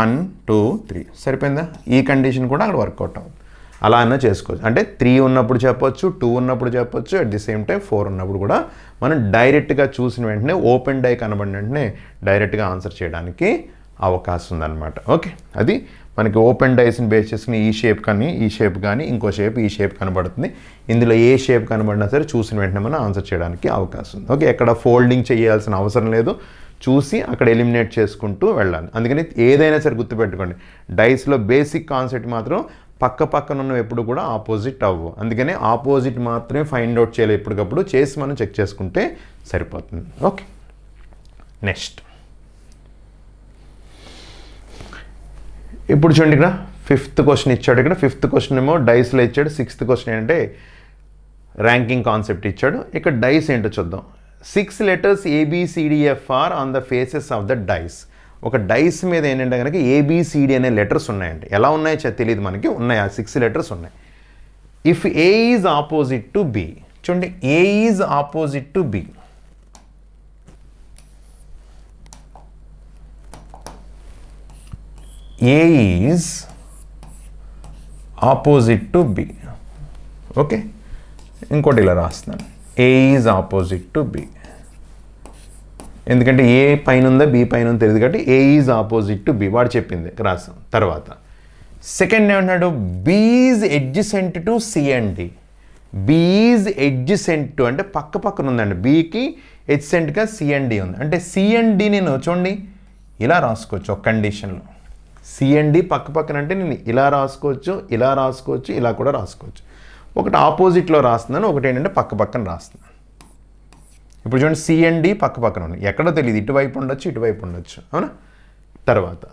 Speaker 1: 1 2 3 సరిపోయిందా. ఈ కండిషన్ కూడా అక్కడ వర్కౌట్ అవుతుంది. అలా అయినా చేసుకోవచ్చు. అంటే 3 ఉన్నప్పుడు చెప్పొచ్చు, 2 ఉన్నప్పుడు చెప్పొచ్చు, అట్ ది సేమ్ టైం 4 ఉన్నప్పుడు కూడా మనం డైరెక్ట్గా చూసిన వెంటనే ఓపెన్ డై కనబడిన వెంటనే డైరెక్ట్గా ఆన్సర్ చేయడానికి అవకాశం ఉందన్నమాట. ఓకే, అది మనకి ఓపెన్ డైస్ని బేస్ చేసుకుని ఈ షేప్ కానీ ఈ షేప్ కానీ ఇంకో షేప్ ఈ షేప్ కనబడుతుంది. ఇందులో ఏ షేప్ కనబడినా సరే చూసిన వెంటనే మనం ఆన్సర్ చేయడానికి అవకాశం ఉంది. ఓకే, ఎక్కడ ఫోల్డింగ్ చేయాల్సిన అవసరం లేదు, చూసి అక్కడ ఎలిమినేట్ చేసుకుంటూ వెళ్ళాలి. అందుకని ఏదైనా సరే గుర్తుపెట్టుకోండి, డైస్లో బేసిక్ కాన్సెప్ట్ మాత్రం పక్క పక్కన ఉన్నవి ఎప్పుడు కూడా ఆపోజిట్ అవ్వవు. అందుకనే ఆపోజిట్ మాత్రమే ఫైండ్ అవుట్ చేయాలి, ఎప్పటికప్పుడు చేసి మనం చెక్ చేసుకుంటే సరిపోతుంది. ఓకే, నెక్స్ట్ ఇప్పుడు చూడండి, ఇక్కడ 5th క్వశ్చన్ ఇచ్చాడు. ఇక్కడ 5th క్వశ్చన్ ఏమో డైస్లో ఇచ్చాడు. 6th క్వశ్చన్ ఏంటంటే ర్యాంకింగ్ కాన్సెప్ట్ ఇచ్చాడు. ఇక్కడ డైస్ ఏంటో చూద్దాం. 6 letters ABCDF are on the faces of the dice. ఒక డైస్ మీద ఏంటంటే కనుక ABCD అనే లెటర్స్ ఉన్నాయండి. ఎలా ఉన్నాయో తెలియదు మనకి, ఉన్నాయి. ఆ 6 letters ఉన్నాయి. If A is opposite to B, చూడండి A is opposite to B, A is opposite to B. Okay, ఇంకోటి ఇలా రాస్తున్నాను, A is opposite to B. ఎందుకంటే ఏ పైన ఉందా బి పైన ఉందో తెలియదు కాబట్టి A is opposite to B వాడు చెప్పింది రాసాం. తర్వాత సెకండ్ ఏమన్నాడు, B is adjacent to C and D. B is adjacent to అంటే పక్క పక్కన ఉందండి, Bకి ఎడ్జసెంట్గా C అండ్ D ఉంది. అంటే C అండ్ D నేను చూడండి ఇలా రాసుకోవచ్చు ఒక కండిషన్లో. C అండ్ D పక్క పక్కన అంటే నేను ఇలా రాసుకోవచ్చు, ఇలా రాసుకోవచ్చు, ఇలా కూడా రాసుకోవచ్చు. ఒకటి ఆపోజిట్లో రాస్తున్నాను, ఒకటి ఏంటంటే పక్క పక్కన రాస్తున్నాను. ఇప్పుడు చూడండి C అండ్ D పక్క పక్కన ఉన్నాయి, ఎక్కడో తెలియదు, ఇటువైపు ఉండొచ్చు ఇటువైపు ఉండొచ్చు, అవునా. తర్వాత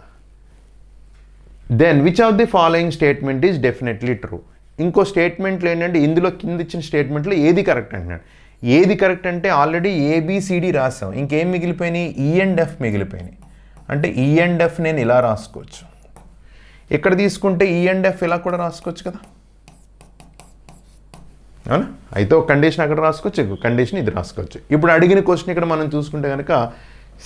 Speaker 1: then which of the following statement is definitely true. ఇంకో స్టేట్మెంట్లు ఏంటంటే ఇందులో కింద ఇచ్చిన స్టేట్మెంట్లో ఏది కరెక్ట్ అంటున్నాడు. ఏది కరెక్ట్ అంటే ఆల్రెడీ ABCD రాసాం, ఇంకేం మిగిలిపోయినాయి, E అండ్ F మిగిలిపోయినాయి. అంటే E అండ్ F నేను ఇలా రాసుకోవచ్చు. ఇక్కడ తీసుకుంటే E అండ్ F ఇలా కూడా రాసుకోవచ్చు కదా, అవునా. అయితే ఒక కండిషన్ అక్కడ రాసుకోవచ్చు, కండిషన్ ఇది రాసుకోవచ్చు. ఇప్పుడు అడిగిన క్వశ్చన్ ఇక్కడ మనం చూసుకుంటే కనుక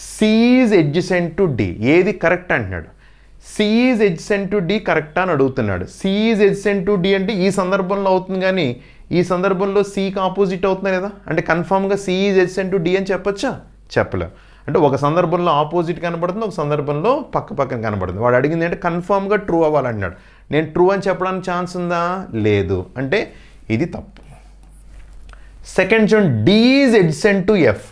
Speaker 1: C is adjacent to D, ఏది కరెక్ట్ అంటున్నాడు. C is adjacent to D కరెక్టా అని అడుగుతున్నాడు. C is adjacent to D అంటే ఈ సందర్భంలో అవుతుంది, కానీ ఈ సందర్భంలో Cకి ఆపోజిట్ అవుతుంది కదా. అంటే కన్ఫామ్గా C is adjacent to D అని చెప్పొచ్చా, చెప్పలేం. అంటే ఒక సందర్భంలో ఆపోజిట్ కనబడుతుంది, ఒక సందర్భంలో పక్క పక్కన కనబడుతుంది. వాడు అడిగింది అంటే కన్ఫామ్గా ట్రూ అవ్వాలన్నాడు. నేను ట్రూ అని చెప్పడానికి ఛాన్స్ ఉందా, లేదు. అంటే ఇది తప్పు. సెకండ్ చూడండి, D is adjacent to F.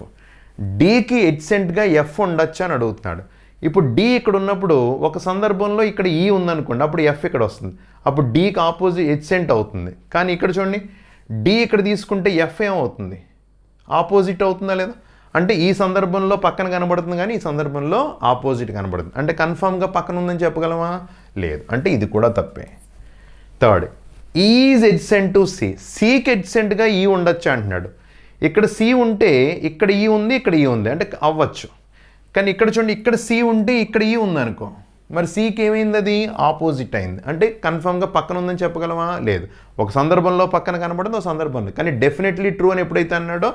Speaker 1: Dకి ఎడ్జసెంట్గా F ఉండొచ్చు అని అడుగుతున్నాడు. ఇప్పుడు D ఇక్కడ ఉన్నప్పుడు ఒక సందర్భంలో ఇక్కడ E ఉందనుకోండి, అప్పుడు F ఇక్కడ వస్తుంది, అప్పుడు Dకి ఆపోజిట్ ఎడ్జసెంట్ అవుతుంది. కానీ ఇక్కడ చూడండి D ఇక్కడ తీసుకుంటే F ఏమవుతుంది, ఆపోజిట్ అవుతుందా లేదా. అంటే ఈ సందర్భంలో పక్కన కనబడుతుంది కానీ ఈ సందర్భంలో ఆపోజిట్ కనబడుతుంది. అంటే కన్ఫామ్గా పక్కన ఉందని చెప్పగలమా? లేదు. అంటే ఇది కూడా తప్పే. Third, is adjacent to C. సికి ఎడ్సెంట్గా ఈ ఉండొచ్చు అంటున్నాడు. ఇక్కడ సి ఉంటే ఇక్కడ ఈ ఉంది, ఇక్కడ ఈ ఉంది, అంటే అవ్వచ్చు. కానీ ఇక్కడ చూడండి, ఇక్కడ సి ఉంటే ఇక్కడ ఈ ఉంది అనుకో, మరి సికి ఏమైంది? అది ఆపోజిట్ అయింది. అంటే కన్ఫామ్గా పక్కన ఉందని చెప్పగలమా? లేదు. ఒక సందర్భంలో పక్కన కనబడింది, ఒక సందర్భంలో. కానీ డెఫినెట్లీ ట్రూ అని ఎప్పుడైతే అన్నాడో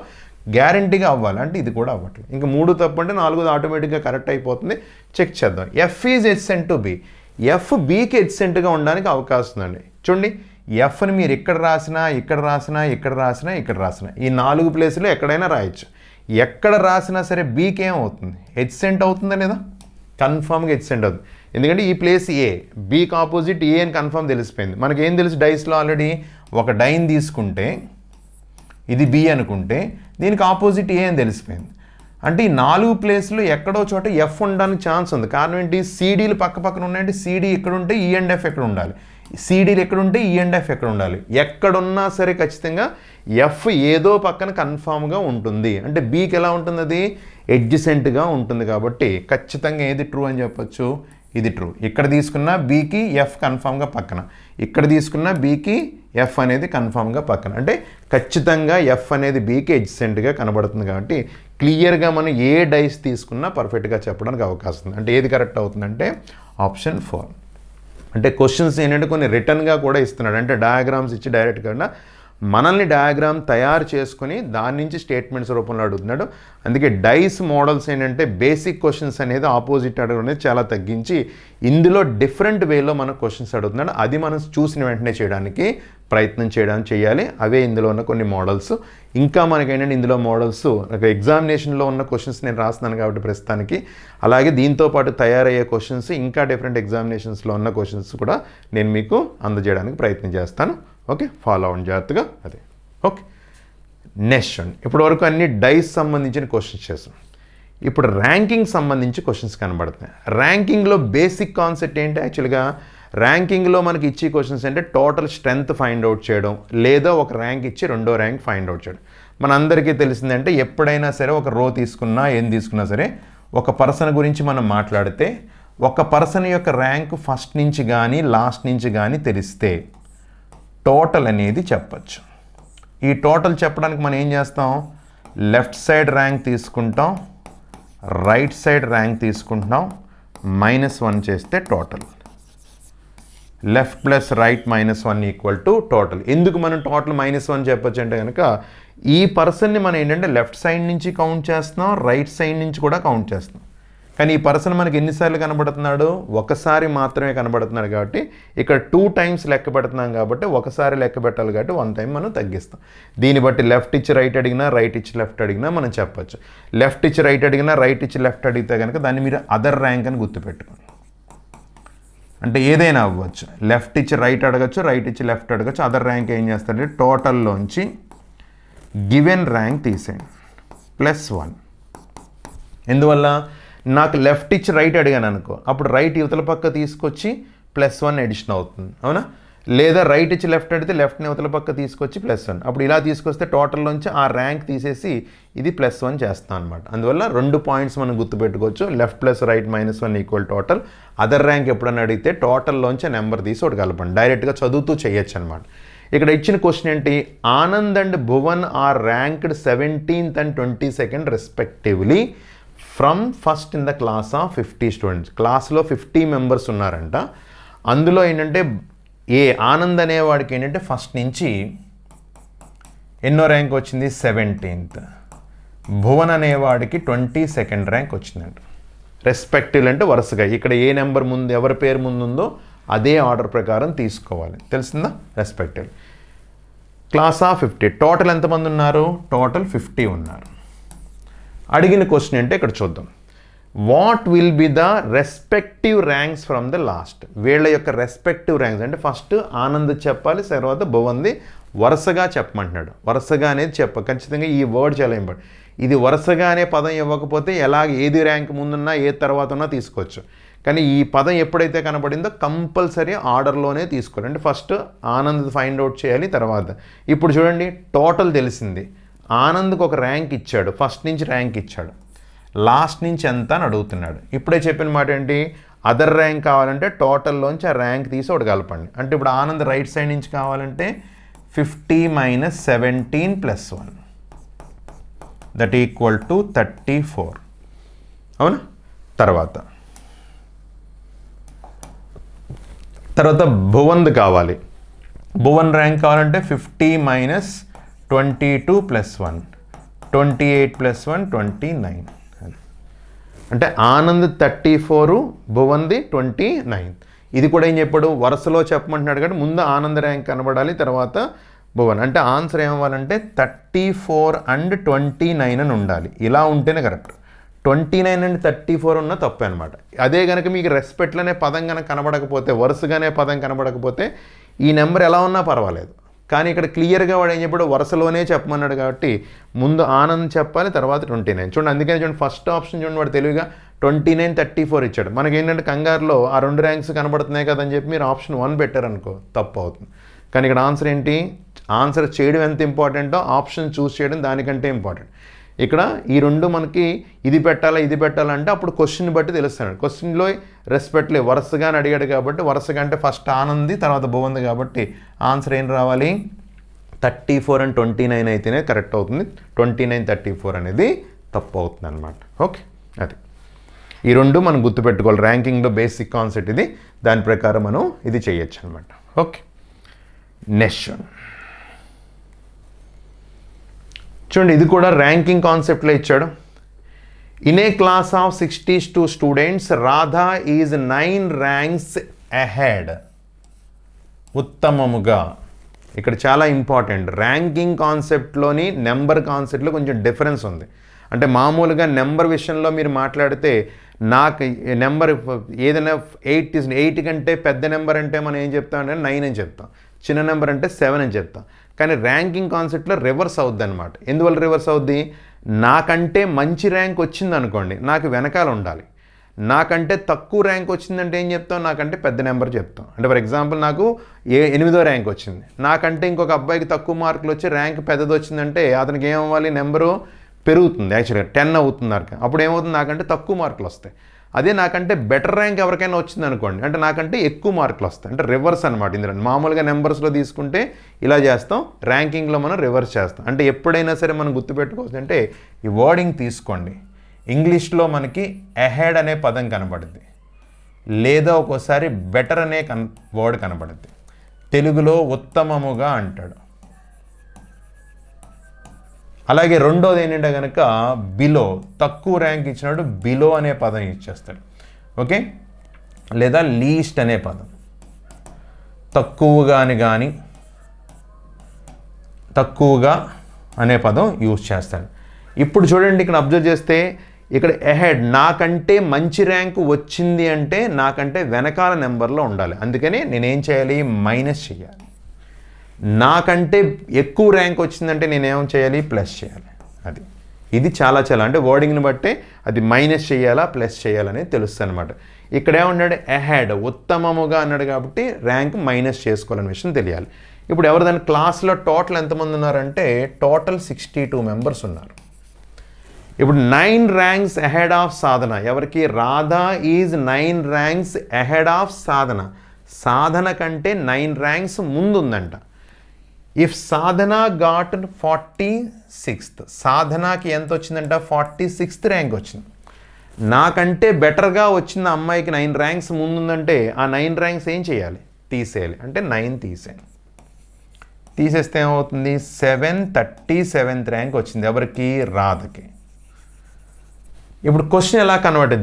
Speaker 1: గ్యారంటీగా అవ్వాలి. అంటే ఇది కూడా అవ్వట్లేదు. ఇంకా 3 తప్పు అంటే 4ది ఆటోమేటిక్గా కరెక్ట్ అయిపోతుంది. చెక్ చేద్దాం. F is adjacent to B. F బీకి ఎడ్సెంట్గా ఉండడానికి అవకాశం ఉందండి. చూడండి, ఎఫ్ని మీరు ఇక్కడ రాసినా, ఇక్కడ రాసినా, ఇక్కడ రాసినా, ఇక్కడ రాసినా, ఈ 4 ప్లేసులు ఎక్కడైనా రాయొచ్చు. ఎక్కడ రాసినా సరే బీకి ఏమవుతుంది? ఎడ్సెంట్ అవుతుందా లేదా? కన్ఫామ్గా ఎడ్సెంట్ అవుతుంది. ఎందుకంటే ఈ ప్లేస్ ఏ, బీకి ఆపోజిట్ ఏ అని కన్ఫామ్ తెలిసిపోయింది. మనకేం తెలుసు డైస్లో ఆల్రెడీ? ఒక డైన్ తీసుకుంటే ఇది బి అనుకుంటే దీనికి ఆపోజిట్ ఏ అని తెలిసిపోయింది. అంటే ఈ 4 ప్లేస్లు ఎక్కడో చోట ఎఫ్ ఉండడానికి ఛాన్స్ ఉంది. కారణం ఏంటి? సీడీలు పక్క పక్కన ఉన్నాయంటే సీడీ ఎక్కడ ఉంటే ఈ అండ్ ఎఫ్ ఎక్కడ ఉండాలి, సీడీలు ఎక్కడ ఉంటే ఈ అండ్ ఎఫ్ ఎక్కడ ఉండాలి. ఎక్కడున్నా సరే ఖచ్చితంగా ఎఫ్ ఏదో పక్కన కన్ఫామ్గా ఉంటుంది. అంటే బీకి ఎలా ఉంటుంది? అది ఎడ్జసెంట్గా ఉంటుంది. కాబట్టి ఖచ్చితంగా ఏది ట్రూ అని చెప్పొచ్చు? ఇది ట్రూ. ఇక్కడ తీసుకున్న బీకి ఎఫ్ కన్ఫామ్గా పక్కన, ఇక్కడ తీసుకున్న బీకి ఎఫ్ అనేది కన్ఫామ్గా పక్కన. అంటే ఖచ్చితంగా ఎఫ్ అనేది బీకి ఎడ్జసెంట్గా కనబడుతుంది. కాబట్టి క్లియర్గా మనం ఏ డైస్ తీసుకున్నా పర్ఫెక్ట్గా చెప్పడానికి అవకాశం ఉంది. అంటే ఏది కరెక్ట్ అవుతుందంటే ఆప్షన్ 4. అంటే క్వశ్చన్స్ ఏంటంటే కొన్ని రిటర్న్గా కూడా ఇస్తున్నాడు. అంటే డయాగ్రామ్స్ ఇచ్చి డైరెక్ట్గా మనల్ని డయాగ్రామ్ తయారు చేసుకుని దాని నుంచి స్టేట్మెంట్స్ రూపంలో అడుగుతున్నాడు. అందుకే డైస్ మోడల్స్ ఏంటంటే బేసిక్ క్వశ్చన్స్ అనేది ఆపోజిట్ అడగడం అనేది చాలా తగ్గించి ఇందులో డిఫరెంట్ వేలో మనకు క్వశ్చన్స్ అడుగుతున్నాడు. అది మనం చూసిన వెంటనే చేయడానికి ప్రయత్నం చేయాలి. అవే ఇందులో ఉన్న కొన్ని మోడల్స్. ఇంకా మనకేంటంటే ఇందులో మోడల్స్ ఎగ్జామినేషన్లో ఉన్న క్వశ్చన్స్ నేను రాస్తున్నాను కాబట్టి ప్రస్తుతానికి, అలాగే దీంతోపాటు తయారయ్యే క్వశ్చన్స్ ఇంకా డిఫరెంట్ ఎగ్జామినేషన్స్లో ఉన్న క్వశ్చన్స్ కూడా నేను మీకు అందజేయడానికి ప్రయత్నం చేస్తాను. ఓకే, ఫాలో అవ్వండి జాగ్రత్తగా. అదే ఓకే. నెక్స్ట్ అండి, ఇప్పటి వరకు అన్ని డైస్ సంబంధించిన క్వశ్చన్స్ చేస్తాం. ఇప్పుడు ర్యాంకింగ్ సంబంధించి క్వశ్చన్స్ కనబడుతున్నాయి. ర్యాంకింగ్లో బేసిక్ కాన్సెప్ట్ ఏంటి? యాక్చువల్గా ర్యాంకింగ్లో మనకి ఇచ్చే క్వశ్చన్స్ అంటే టోటల్ స్ట్రెంత్ ఫైండ్ అవుట్ చేయడం, లేదా ఒక ర్యాంక్ ఇచ్చి రెండో ర్యాంక్ ఫైండ్ అవుట్ చేయడం. మనందరికీ తెలిసిందంటే ఎప్పుడైనా సరే ఒక రో తీసుకున్నా ఏం తీసుకున్నా సరే ఒక పర్సన్ గురించి మనం మాట్లాడితే ఒక పర్సన్ యొక్క ర్యాంక్ ఫస్ట్ నుంచి కానీ లాస్ట్ నుంచి కానీ తెలిస్తే టోటల్ అనేది చెప్పచ్చు. ఈ టోటల్ చెప్పడానికి మనం ఏం చేస్తాం? లెఫ్ట్ సైడ్ ర్యాంక్ తీసుకుంటాం, రైట్ సైడ్ ర్యాంక్ తీసుకుంటాం, -1 చేస్తే total. Left plus right -1 equal to total. ఎందుకు మనం టోటల్ -1 చెప్పచ్చు అంటే కనుక ఈ పర్సన్ని మనం ఏంటంటే లెఫ్ట్ సైడ్ నుంచి కౌంట్ చేస్తున్నాం, రైట్ సైడ్ నుంచి కూడా కౌంట్ చేస్తున్నాం. కానీ ఈ పర్సన్ మనకి ఎన్నిసార్లు కనబడుతున్నాడు? ఒకసారి మాత్రమే కనబడుతున్నాడు. కాబట్టి ఇక్కడ 2 టైమ్స్ లెక్క పెడుతున్నాం కాబట్టి ఒకసారి లెక్క పెట్టాలి కాబట్టి 1 టైం మనం తగ్గిస్తాం. దీన్ని బట్టి లెఫ్ట్ ఇచ్చి రైట్ అడిగినా, రైట్ ఇచ్చి లెఫ్ట్ అడిగినా మనం చెప్పచ్చు. లెఫ్ట్ ఇచ్చి రైట్ అడిగినా, రైట్ ఇచ్చి లెఫ్ట్ అడిగితే కనుక దాన్ని మీరు అదర్ ర్యాంక్ అని గుర్తుపెట్టుకోండి. అంటే ఏదైనా అవ్వచ్చు. లెఫ్ట్ ఇచ్చి రైట్ అడగచ్చు, రైట్ ఇచ్చి లెఫ్ట్ అడగచ్చు. అదర్ ర్యాంక్ ఏం చేస్తారంటే టోటల్లోంచి గివెన్ ర్యాంక్ తీసేయండి +1. ఎందువల్ల? నాకు లెఫ్ట్ ఇచ్చి రైట్ అడిగాను అనుకో, అప్పుడు రైట్ యువతల పక్క తీసుకొచ్చి +1 ఎడిషన్ అవుతుంది, అవునా? లేదా రైట్ ఇచ్చి లెఫ్ట్ అడిగితే లెఫ్ట్ని యువతల పక్క తీసుకొచ్చి +1. అప్పుడు ఇలా తీసుకొస్తే టోటల్లోంచి ఆ ర్యాంక్ తీసేసి ఇది +1 చేస్తాం అనమాట. అందువల్ల 2 పాయింట్స్ మనం గుర్తుపెట్టుకోవచ్చు. Left plus right -1 equal total. Other rank ఎప్పుడన్నా అడిగితే టోటల్లోంచి నెంబర్ తీసి ఒకటి కలపండి. డైరెక్ట్గా చదువుతూ చేయొచ్చు అనమాట. ఇక్కడ ఇచ్చిన క్వశ్చన్ ఏంటి? Anand and Bhuvan are ranked 17th and 22nd respectively from first in the class of 50 students. క్లాస్లో 50 మెంబర్స్ ఉన్నారంట. అందులో ఏంటంటే ఆనంద్ అనేవాడికి ఏంటంటే ఫస్ట్ నుంచి ఎన్నో ర్యాంక్ వచ్చింది? 17th. భువన్ అనేవాడికి 22nd ర్యాంక్ వచ్చిందంట. రెస్పెక్టివ్ అంటే వరుసగా ఇక్కడ ఏ నెంబర్ ముందు ఎవరి పేరు ముందు ఉందో అదే ఆర్డర్ ప్రకారం తీసుకోవాలి. తెలిసిందా? రెస్పెక్టివ్. Class of 50. టోటల్ ఎంతమంది ఉన్నారు? టోటల్ 50 ఉన్నారు. అడిగిన క్వశ్చన్ అంటే ఇక్కడ చూద్దాం. What will be the respective ranks from the last? వీళ్ళ యొక్క రెస్పెక్టివ్ ర్యాంక్స్ అంటే ఫస్ట్ ఆనంద్ చెప్పాలి, తర్వాత భువన్ది వరుసగా చెప్పమంటున్నాడు. వరుసగా అనేది ఖచ్చితంగా ఈ వర్డ్ చాలా ఇంపార్టెంట్. ఇది వరుసగా అనే పదం ఇవ్వకపోతే ఏది ర్యాంక్ ముందున్నా ఏ తర్వాత ఉన్నా తీసుకోవచ్చు. కానీ ఈ పదం ఎప్పుడైతే కనబడిందో కంపల్సరీ ఆర్డర్లోనే తీసుకోవాలి. అంటే ఫస్ట్ ఆనంద్ ఫైండ్ అవుట్ చేయాలి. తర్వాత ఇప్పుడు చూడండి టోటల్ తెలిసింది, ఆనంద్కి ఒక ర్యాంక్ ఇచ్చాడు, ఫస్ట్ నుంచి ర్యాంక్ ఇచ్చాడు, లాస్ట్ నుంచి ఎంత అని అడుగుతున్నాడు. ఇప్పుడే చెప్పిన మాట ఏంటి, అదర్ ర్యాంక్ కావాలంటే టోటల్లోంచి ఆ ర్యాంక్ తీసి ఒకటి కలపండి. అంటే ఇప్పుడు ఆనంద్ రైట్ సైడ్ నుంచి కావాలంటే 50 - 17 + 1 దట్ ఈక్వల్ టు 34. అవునా? తర్వాత భువన్ది కావాలి. భువన్ ర్యాంక్ కావాలంటే 50 - 22 + 1 28 + 1 29. అంటే ఆనంద్ 34, భువన్ది 29. ఇది కూడా ఏం చెప్పాడు, వరుసలో చెప్పమంటున్నాడు కాబట్టి ముందు ఆనంద్ ర్యాంక్ కనబడాలి, తర్వాత భువన్. అంటే ఆన్సర్ ఏమవ్వాలంటే 34 and 29 అని ఉండాలి. ఇలా ఉంటేనే కరెక్ట్. 29 and 34 ఉన్న తప్పే అనమాట. అదే కనుక మీకు రెస్పెక్ట్లనే పదం కనుక కనబడకపోతే, వరుసగానే పదం కనబడకపోతే ఈ నెంబర్ ఎలా ఉన్నా పర్వాలేదు. కానీ ఇక్కడ క్లియర్గా వాడు ఏం చెప్పాడు, వరుసలోనే చెప్పమన్నాడు కాబట్టి ముందు ఆనంద్ చెప్పాలి, తర్వాత 29. చూడండి, అందుకని చూడండి ఫస్ట్ ఆప్షన్ చూడండి, వాడు తెలివిగా 29, 34 ఇచ్చాడు. మనకి ఏంటంటే కంగారులో ఆ 2 ర్యాంక్స్ కనబడుతున్నాయి కదని చెప్పి మీరు ఆప్షన్ 1 పెట్టారనుకో, తప్పు అవుతుంది. కానీ ఇక్కడ ఆన్సర్ ఏంటి, ఆన్సర్ చేయడం ఎంత ఇంపార్టెంటో ఆప్షన్ చూస్ చేయడం దానికంటే ఇంపార్టెంట్. ఇక్కడ ఈ రెండు మనకి ఇది పెట్టాలంటే అప్పుడు క్వశ్చన్ బట్టి తెలుస్తాడు. క్వశ్చన్లో రెస్పెక్ట్లే వరుసగానే అడిగాడు కాబట్టి వరుసగా అంటే ఫస్ట్ ఆనంది తర్వాత భువంది కాబట్టి ఆన్సర్ ఏం రావాలి, 34 and 29 అయితేనే కరెక్ట్ అవుతుంది. 29, 34 అనేది తప్పు అవుతుంది అనమాట. ఓకే, అది ఈ రెండు మనం గుర్తుపెట్టుకోవాలి. ర్యాంకింగ్లో బేసిక్ కాన్సెప్ట్ ఇది, దాని ప్రకారం మనం ఇది చేయొచ్చు అనమాట. ఓకే, నెక్స్ట్ చూడండి, ఇది కూడా ర్యాంకింగ్ కాన్సెప్ట్లో ఇచ్చాడు. In a class of 62 students Radha is 9 ranks ahead. ఉత్తమముగా, ఇక్కడ చాలా ఇంపార్టెంట్. ర్యాంకింగ్ కాన్సెప్ట్లోని నెంబర్ కాన్సెప్ట్లో కొంచెం డిఫరెన్స్ ఉంది. అంటే మామూలుగా నెంబర్ విషయంలో మీరు మాట్లాడితే నాకు నెంబర్ ఏదైనా 8 కంటే పెద్ద నెంబర్ అంటే మనం ఏం చెప్తామంటే 9 అని చెప్తాం, చిన్న నెంబర్ అంటే 7 అని చెప్తాం. కానీ ర్యాంకింగ్ కాన్సెప్ట్లో రివర్స్ అవుద్ది అనమాట. ఎందువల్ల రివర్స్ అవుద్ది, నాకంటే మంచి ర్యాంక్ వచ్చింది అనుకోండి, నాకు వెనకాల ఉండాలి. నాకంటే తక్కువ ర్యాంక్ వచ్చిందంటే ఏం చెప్తాం, నాకంటే పెద్ద నెంబర్ చెప్తాం. అంటే ఫర్ ఎగ్జాంపుల్ నాకు 8వ ర్యాంక్ వచ్చింది, నాకంటే ఇంకొక అబ్బాయికి తక్కువ మార్కులు వచ్చి ర్యాంక్ పెద్దది వచ్చిందంటే అతనికి ఏమవ్వాలి, నెంబరు పెరుగుతుంది, యాక్చువల్గా 10 అవుతుంది. అప్పుడు ఏమవుతుంది, నాకంటే తక్కువ మార్కులు వస్తాయి. అదే నాకంటే బెటర్ ర్యాంక్ ఎవరికైనా వచ్చింది అనుకోండి, అంటే నాకంటే ఎక్కువ మార్కులు వస్తాయి. అంటే రివర్స్ అనమాట. ఇందులో మామూలుగా నెంబర్స్లో తీసుకుంటే ఇలా చేస్తాం, ర్యాంకింగ్లో మనం రివర్స్ చేస్తాం. అంటే ఎప్పుడైనా సరే మనం గుర్తుపెట్టుకోవచ్చు అంటే ఈ వర్డింగ్ తీసుకోండి. ఇంగ్లీష్లో మనకి అహెడ్ అనే పదం కనబడుద్ది, లేదా ఒక్కోసారి బెటర్ అనే వర్డ్ కనబడుద్ది. తెలుగులో ఉత్తమముగా అంటాడు. అలాగే రెండోది ఏంటంటే కనుక బిలో, తక్కువ ర్యాంక్ ఇచ్చినాడు బిలో అనే పదం ఇచ్చేస్తాడు. ఓకే, లేదా లీస్ట్ అనే పదం, తక్కువగా అనే పదం యూజ్ చేస్తాడు. ఇప్పుడు చూడండి, ఇక్కడ అబ్జర్వ్ చేస్తే ఇక్కడ అహెడ్, నాకంటే మంచి ర్యాంక్ వచ్చింది అంటే నాకంటే వెనకాల నెంబర్లో ఉండాలి. అందుకని నేనేం చేయాలి, మైనస్ చేయాలి. నాకంటే ఎక్కువ ర్యాంక్ వచ్చిందంటే నేనేం చేయాలి, ప్లస్ చేయాలి. ఇది చాలా అంటే వర్డింగ్ని బట్టే అది మైనస్ చేయాలా ప్లస్ చేయాలని తెలుస్తుంది అనమాట. ఇక్కడ ఏమన్నాడు, అహెడ్ ఉత్తమముగా అన్నాడు కాబట్టి ర్యాంక్ మైనస్ చేసుకోవాలనే విషయం తెలియాలి. ఇప్పుడు ఎవరిదైనా క్లాస్లో టోటల్ ఎంతమంది ఉన్నారంటే టోటల్ 62 మెంబర్స్ ఉన్నారు. ఇప్పుడు 9 ర్యాంక్స్ అహెడ్ ఆఫ్ సాధన. ఎవరికి, Radha is 9 ranks ahead of Sadhana. Sadhana కంటే 9 ర్యాంక్స్ ముందుందంట. ఇఫ్ సాధన గాట్ 46th, సాధనకి ఎంత వచ్చిందంట, 46th ర్యాంక్ వచ్చింది. నాకంటే బెటర్గా వచ్చిన అమ్మాయికి 9 ర్యాంక్స్ ముందుందంటే ఆ 9 ర్యాంక్స్ ఏం చేయాలి, తీసేయాలి. అంటే 9 తీసేయాలి. తీసేస్తే ఏమవుతుంది, 737th ర్యాంక్ వచ్చింది. ఎవరికి, రాధకి. ఇప్పుడు క్వశ్చన్ ఎలా convert,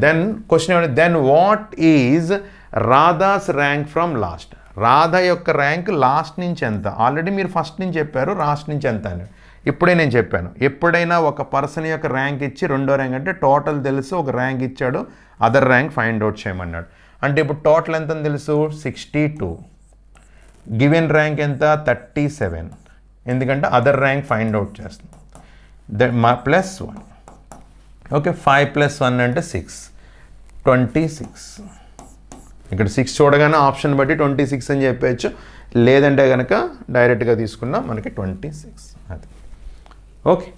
Speaker 1: then what is Radha's rank from last. Radha యొక్క ర్యాంక్ లాస్ట్ నుంచి ఎంత, ఆల్రెడీ మీరు ఫస్ట్ నుంచి చెప్పారు, లాస్ట్ నుంచి ఎంత అని ఇప్పుడే నేను చెప్పాను. ఎప్పుడైనా ఒక పర్సన్ యొక్క ర్యాంక్ ఇచ్చి రెండో ర్యాంక్ అంటే టోటల్ తెలుసు, ఒక ర్యాంక్ ఇచ్చాడు, అదర్ ర్యాంక్ ఫైండ్ అవుట్ చేయమన్నాడు. అంటే ఇప్పుడు టోటల్ ఎంత తెలుసు, 62. గివెన్ ర్యాంక్ ఎంత, 37. ఎందుకంటే అదర్ ర్యాంక్ ఫైండ్ అవుట్ చేస్తుంది. +1. ఓకే, 5 + 1 అంటే 6, 26. ఇక్కడ 6 చూడగానే ఆప్షన్ బట్టి 26 అని చెప్పచ్చు, లేదంటే కనుక డైరెక్ట్గా తీసుకున్నా మనకి 26. అది ఓకే,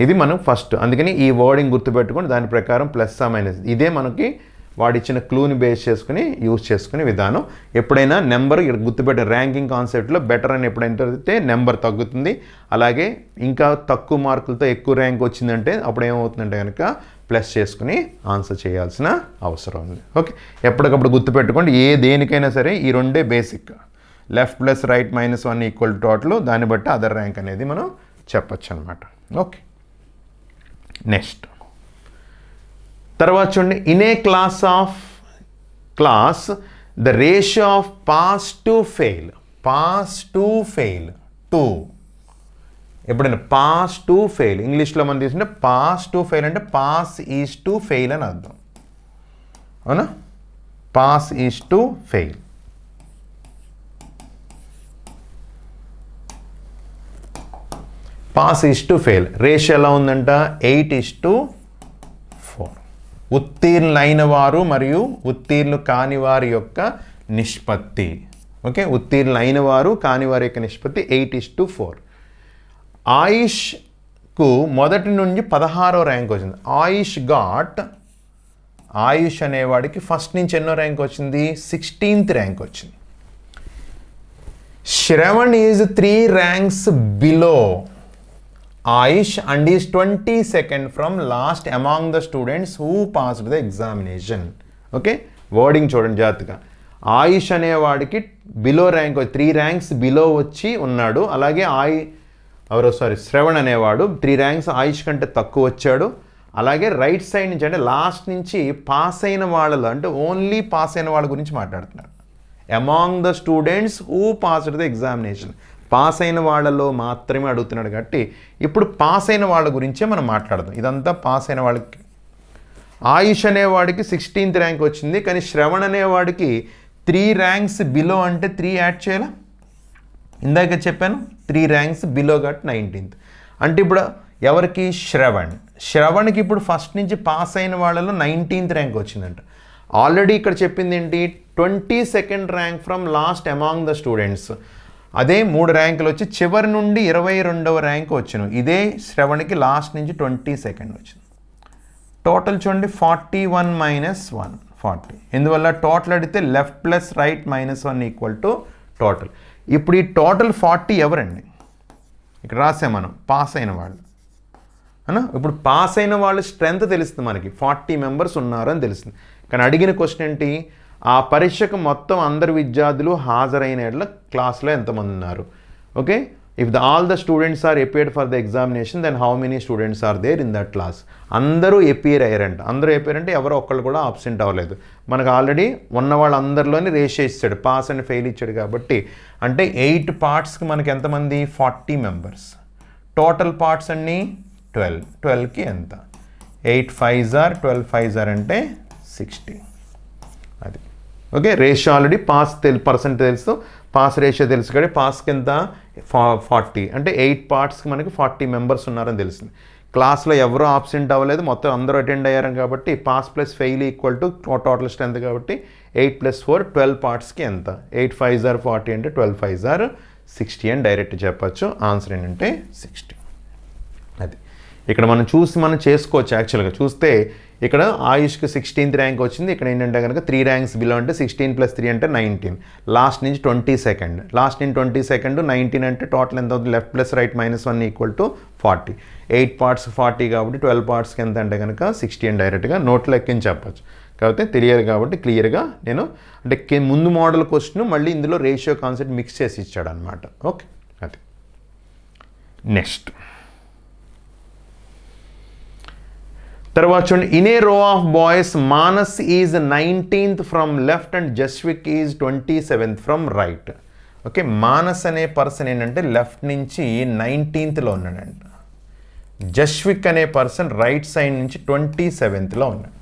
Speaker 1: ఇది మనం ఫస్ట్. అందుకని ఈ వర్డింగ్ గుర్తుపెట్టుకొని దాని ప్రకారం ప్లస్ మైనస్ ఇదే మనకి వాడిచ్చిన క్లూని బేస్ చేసుకుని యూజ్ చేసుకునే విధానం. ఎప్పుడైనా నెంబర్ గుర్తుపెట్టే ర్యాంకింగ్ కాన్సెప్ట్లో బెటర్ అని ఎప్పుడైతే అయితే నెంబర్ తగ్గుతుంది. అలాగే ఇంకా తక్కువ మార్కులతో ఎక్కువ ర్యాంక్ వచ్చిందంటే అప్పుడు ఏమవుతుందంటే కనుక ప్లస్ చేసుకుని ఆన్సర్ చేయాల్సిన అవసరం ఉంది. ఓకే, ఎప్పటికప్పుడు గుర్తుపెట్టుకోండి. దేనికైనా సరే ఈ రెండే basic. Left plus right -1 equal total. దాన్ని బట్టి అదర్ ర్యాంక్ అనేది మనం చెప్పచ్చు అనమాట. ఓకే, నెక్స్ట్ తర్వాత చూడండి. In a class the ratio of pass to fail 2. ఎప్పుడైనా పాస్ టు ఫెయిల్ ఇంగ్లీష్లో మనం తీసుకుంటే పాస్ టు ఫెయిల్ అంటే పాస్ ఈజ్ టు ఫెయిల్ అని అర్థం. అవునా? Pass is to fail. Pass is to fail ratio ఎలా ఉందంట? 8:4. ఉత్తీర్ణులైన వారు మరియు ఉత్తీర్ణులు కాని వారి యొక్క నిష్పత్తి. ఓకే, ఉత్తీర్ణులైన వారు కాని వారి యొక్క నిష్పత్తి 8:4. ఆయుష్కు మొదటి నుండి 16వ ర్యాంక్ వచ్చింది. ఆయుష్ అనేవాడికి ఫస్ట్ నుంచి ఎన్నో ర్యాంక్ వచ్చింది? 16th ర్యాంక్ వచ్చింది. Shravan is 3 ranks below Ayush and is 22nd from last among the students who passed the examination. Okay, wording చూడండి జాగ్రత్తగా. ఆయుష్ అనేవాడికి బిలో ర్యాంక్ 3 ranks బిలో వచ్చి ఉన్నాడు. అలాగే శ్రవణ్ అనేవాడు 3 ranks ఆయుష్ కంటే తక్కువ వచ్చాడు. అలాగే రైట్ సైడ్ నుంచి అంటే లాస్ట్ నుంచి పాస్ అయిన వాళ్ళలో అంటే ఓన్లీ పాస్ అయిన వాళ్ళ గురించి మాట్లాడుతున్నాడు. Among the students who passed the examination, pass అయిన వాళ్ళలో మాత్రమే అడుగుతున్నాడు. కాబట్టి ఇప్పుడు పాస్ అయిన వాళ్ళ గురించే మనం మాట్లాడదాం. ఇదంతా పాస్ అయిన వాళ్ళకి. ఆయుష్ అనేవాడికి 16th ర్యాంక్ వచ్చింది. కానీ శ్రవణ్ అనేవాడికి 3 ranks బిలో అంటే 3 యాడ్ చేయాలా? ఇందాక చెప్పాను 3 ranks బిలో కాబట్టి 19th. అంటే ఇప్పుడు ఎవరికి? శ్రవణ్కి ఇప్పుడు ఫస్ట్ నుంచి పాస్ అయిన వాళ్ళలో 19th ర్యాంక్ వచ్చిందంట. ఆల్రెడీ ఇక్కడ చెప్పింది ఏంటి? 22nd rank from last among the students. అదే 3 ర్యాంకులు వచ్చి చివరి నుండి 22వ ర్యాంక్ వచ్చాను. ఇదే శ్రవణ్కి లాస్ట్ నుంచి 22nd వచ్చింది. టోటల్ చూడండి 41 - 1 40. ఎందువల్ల టోటల్ అడిగితే left plus right -1 equal to total. ఇప్పుడు ఈ టోటల్ 40 ఎవరండి? ఇక్కడ రాసాం మనం పాస్ అయిన వాళ్ళు అన్నా. ఇప్పుడు పాస్ అయిన వాళ్ళు స్ట్రెంత్ తెలుస్తుంది మనకి, 40 members ఉన్నారు అని తెలుస్తుంది. కానీ అడిగిన క్వశ్చన్ ఏంటి? ఆ పరీక్షకు మొత్తం అందరు విద్యార్థులు హాజరైన క్లాస్లో ఎంతమంది ఉన్నారు? Okay, if all the students are appeared for the examination then how many students are there in that class? అందరూ అపియర్ అయ్యారంట. అందరూ అపియర్ అంటే ఎవరో ఒక్కళ్ళు కూడా ఆబ్సెంట్ అవ్వలేదు. మనకు ఆల్రెడీ ఉన్న వాళ్ళందరిలోని రేషియో ఇచ్చాడు, పాస్ అండ్ ఫెయిల్ ఇచ్చాడు. కాబట్టి అంటే 8 partsకి మనకి ఎంతమంది? 40 members. టోటల్ పార్ట్స్ అన్నీ 12కి ఎంత? 8 5s are 12 5s are అంటే 60. అది okay. Ratio already pass percent తెలుసు, పాస్ రేషియో తెలుసు. కానీ పాస్కి ఎంత? 40 అంటే 8 partsకి మనకి 40 members ఉన్నారని తెలిసింది. క్లాస్లో ఎవరూ ఆబ్సెంట్ అవ్వలేదు, మొత్తం అందరూ అటెండ్ అయ్యారని కాబట్టి pass plus fail equal to total strength. కాబట్టి 8 + 4 12 partsకి ఎంత? 8 5s are 40 అంటే 12 5s are 60 అని డైరెక్ట్ చెప్పచ్చు. ఆన్సర్ ఏంటంటే 60. అది ఇక్కడ మనం చేసుకోవచ్చు. యాక్చువల్గా చూస్తే ఇక్కడ ఆయుష్కి 16th ర్యాంక్ వచ్చింది. ఇక్కడ ఏంటంటే కనుక 3 ranks బిలో అంటే 16 + 3 అంటే 19. లాస్ట్ నుంచి 22nd, లాస్ట్ నుంచి 22nd 19 అంటే టోటల్ ఎంత అవుతుంది? Left plus right -1 equal to 40. 8 parts 40 కాబట్టి 12 partsకి ఎంత అంటే కనుక 60 అని డైరెక్ట్గా నోట్లో ఎక్కించి చెప్పచ్చు. కాబట్టి తెలియదు కాబట్టి క్లియర్గా నేను అంటే ముందు మోడల్ క్వశ్చన్ మళ్ళీ ఇందులో రేషియో కాన్సెప్ట్ మిక్స్ చేసి ఇచ్చాడు అనమాట. ఓకే, అది నెక్స్ట్. తర్వాత చూడండి. In a row of boys Manas is 19th from left and Jasvik is 27th from right. Okay, Manas అనే పర్సన్ ఏంటంటే లెఫ్ట్ నుంచి 19thలో ఉన్నాడంట. జస్విక్ అనే పర్సన్ రైట్ సైడ్ నుంచి 27thలో ఉన్నాడు.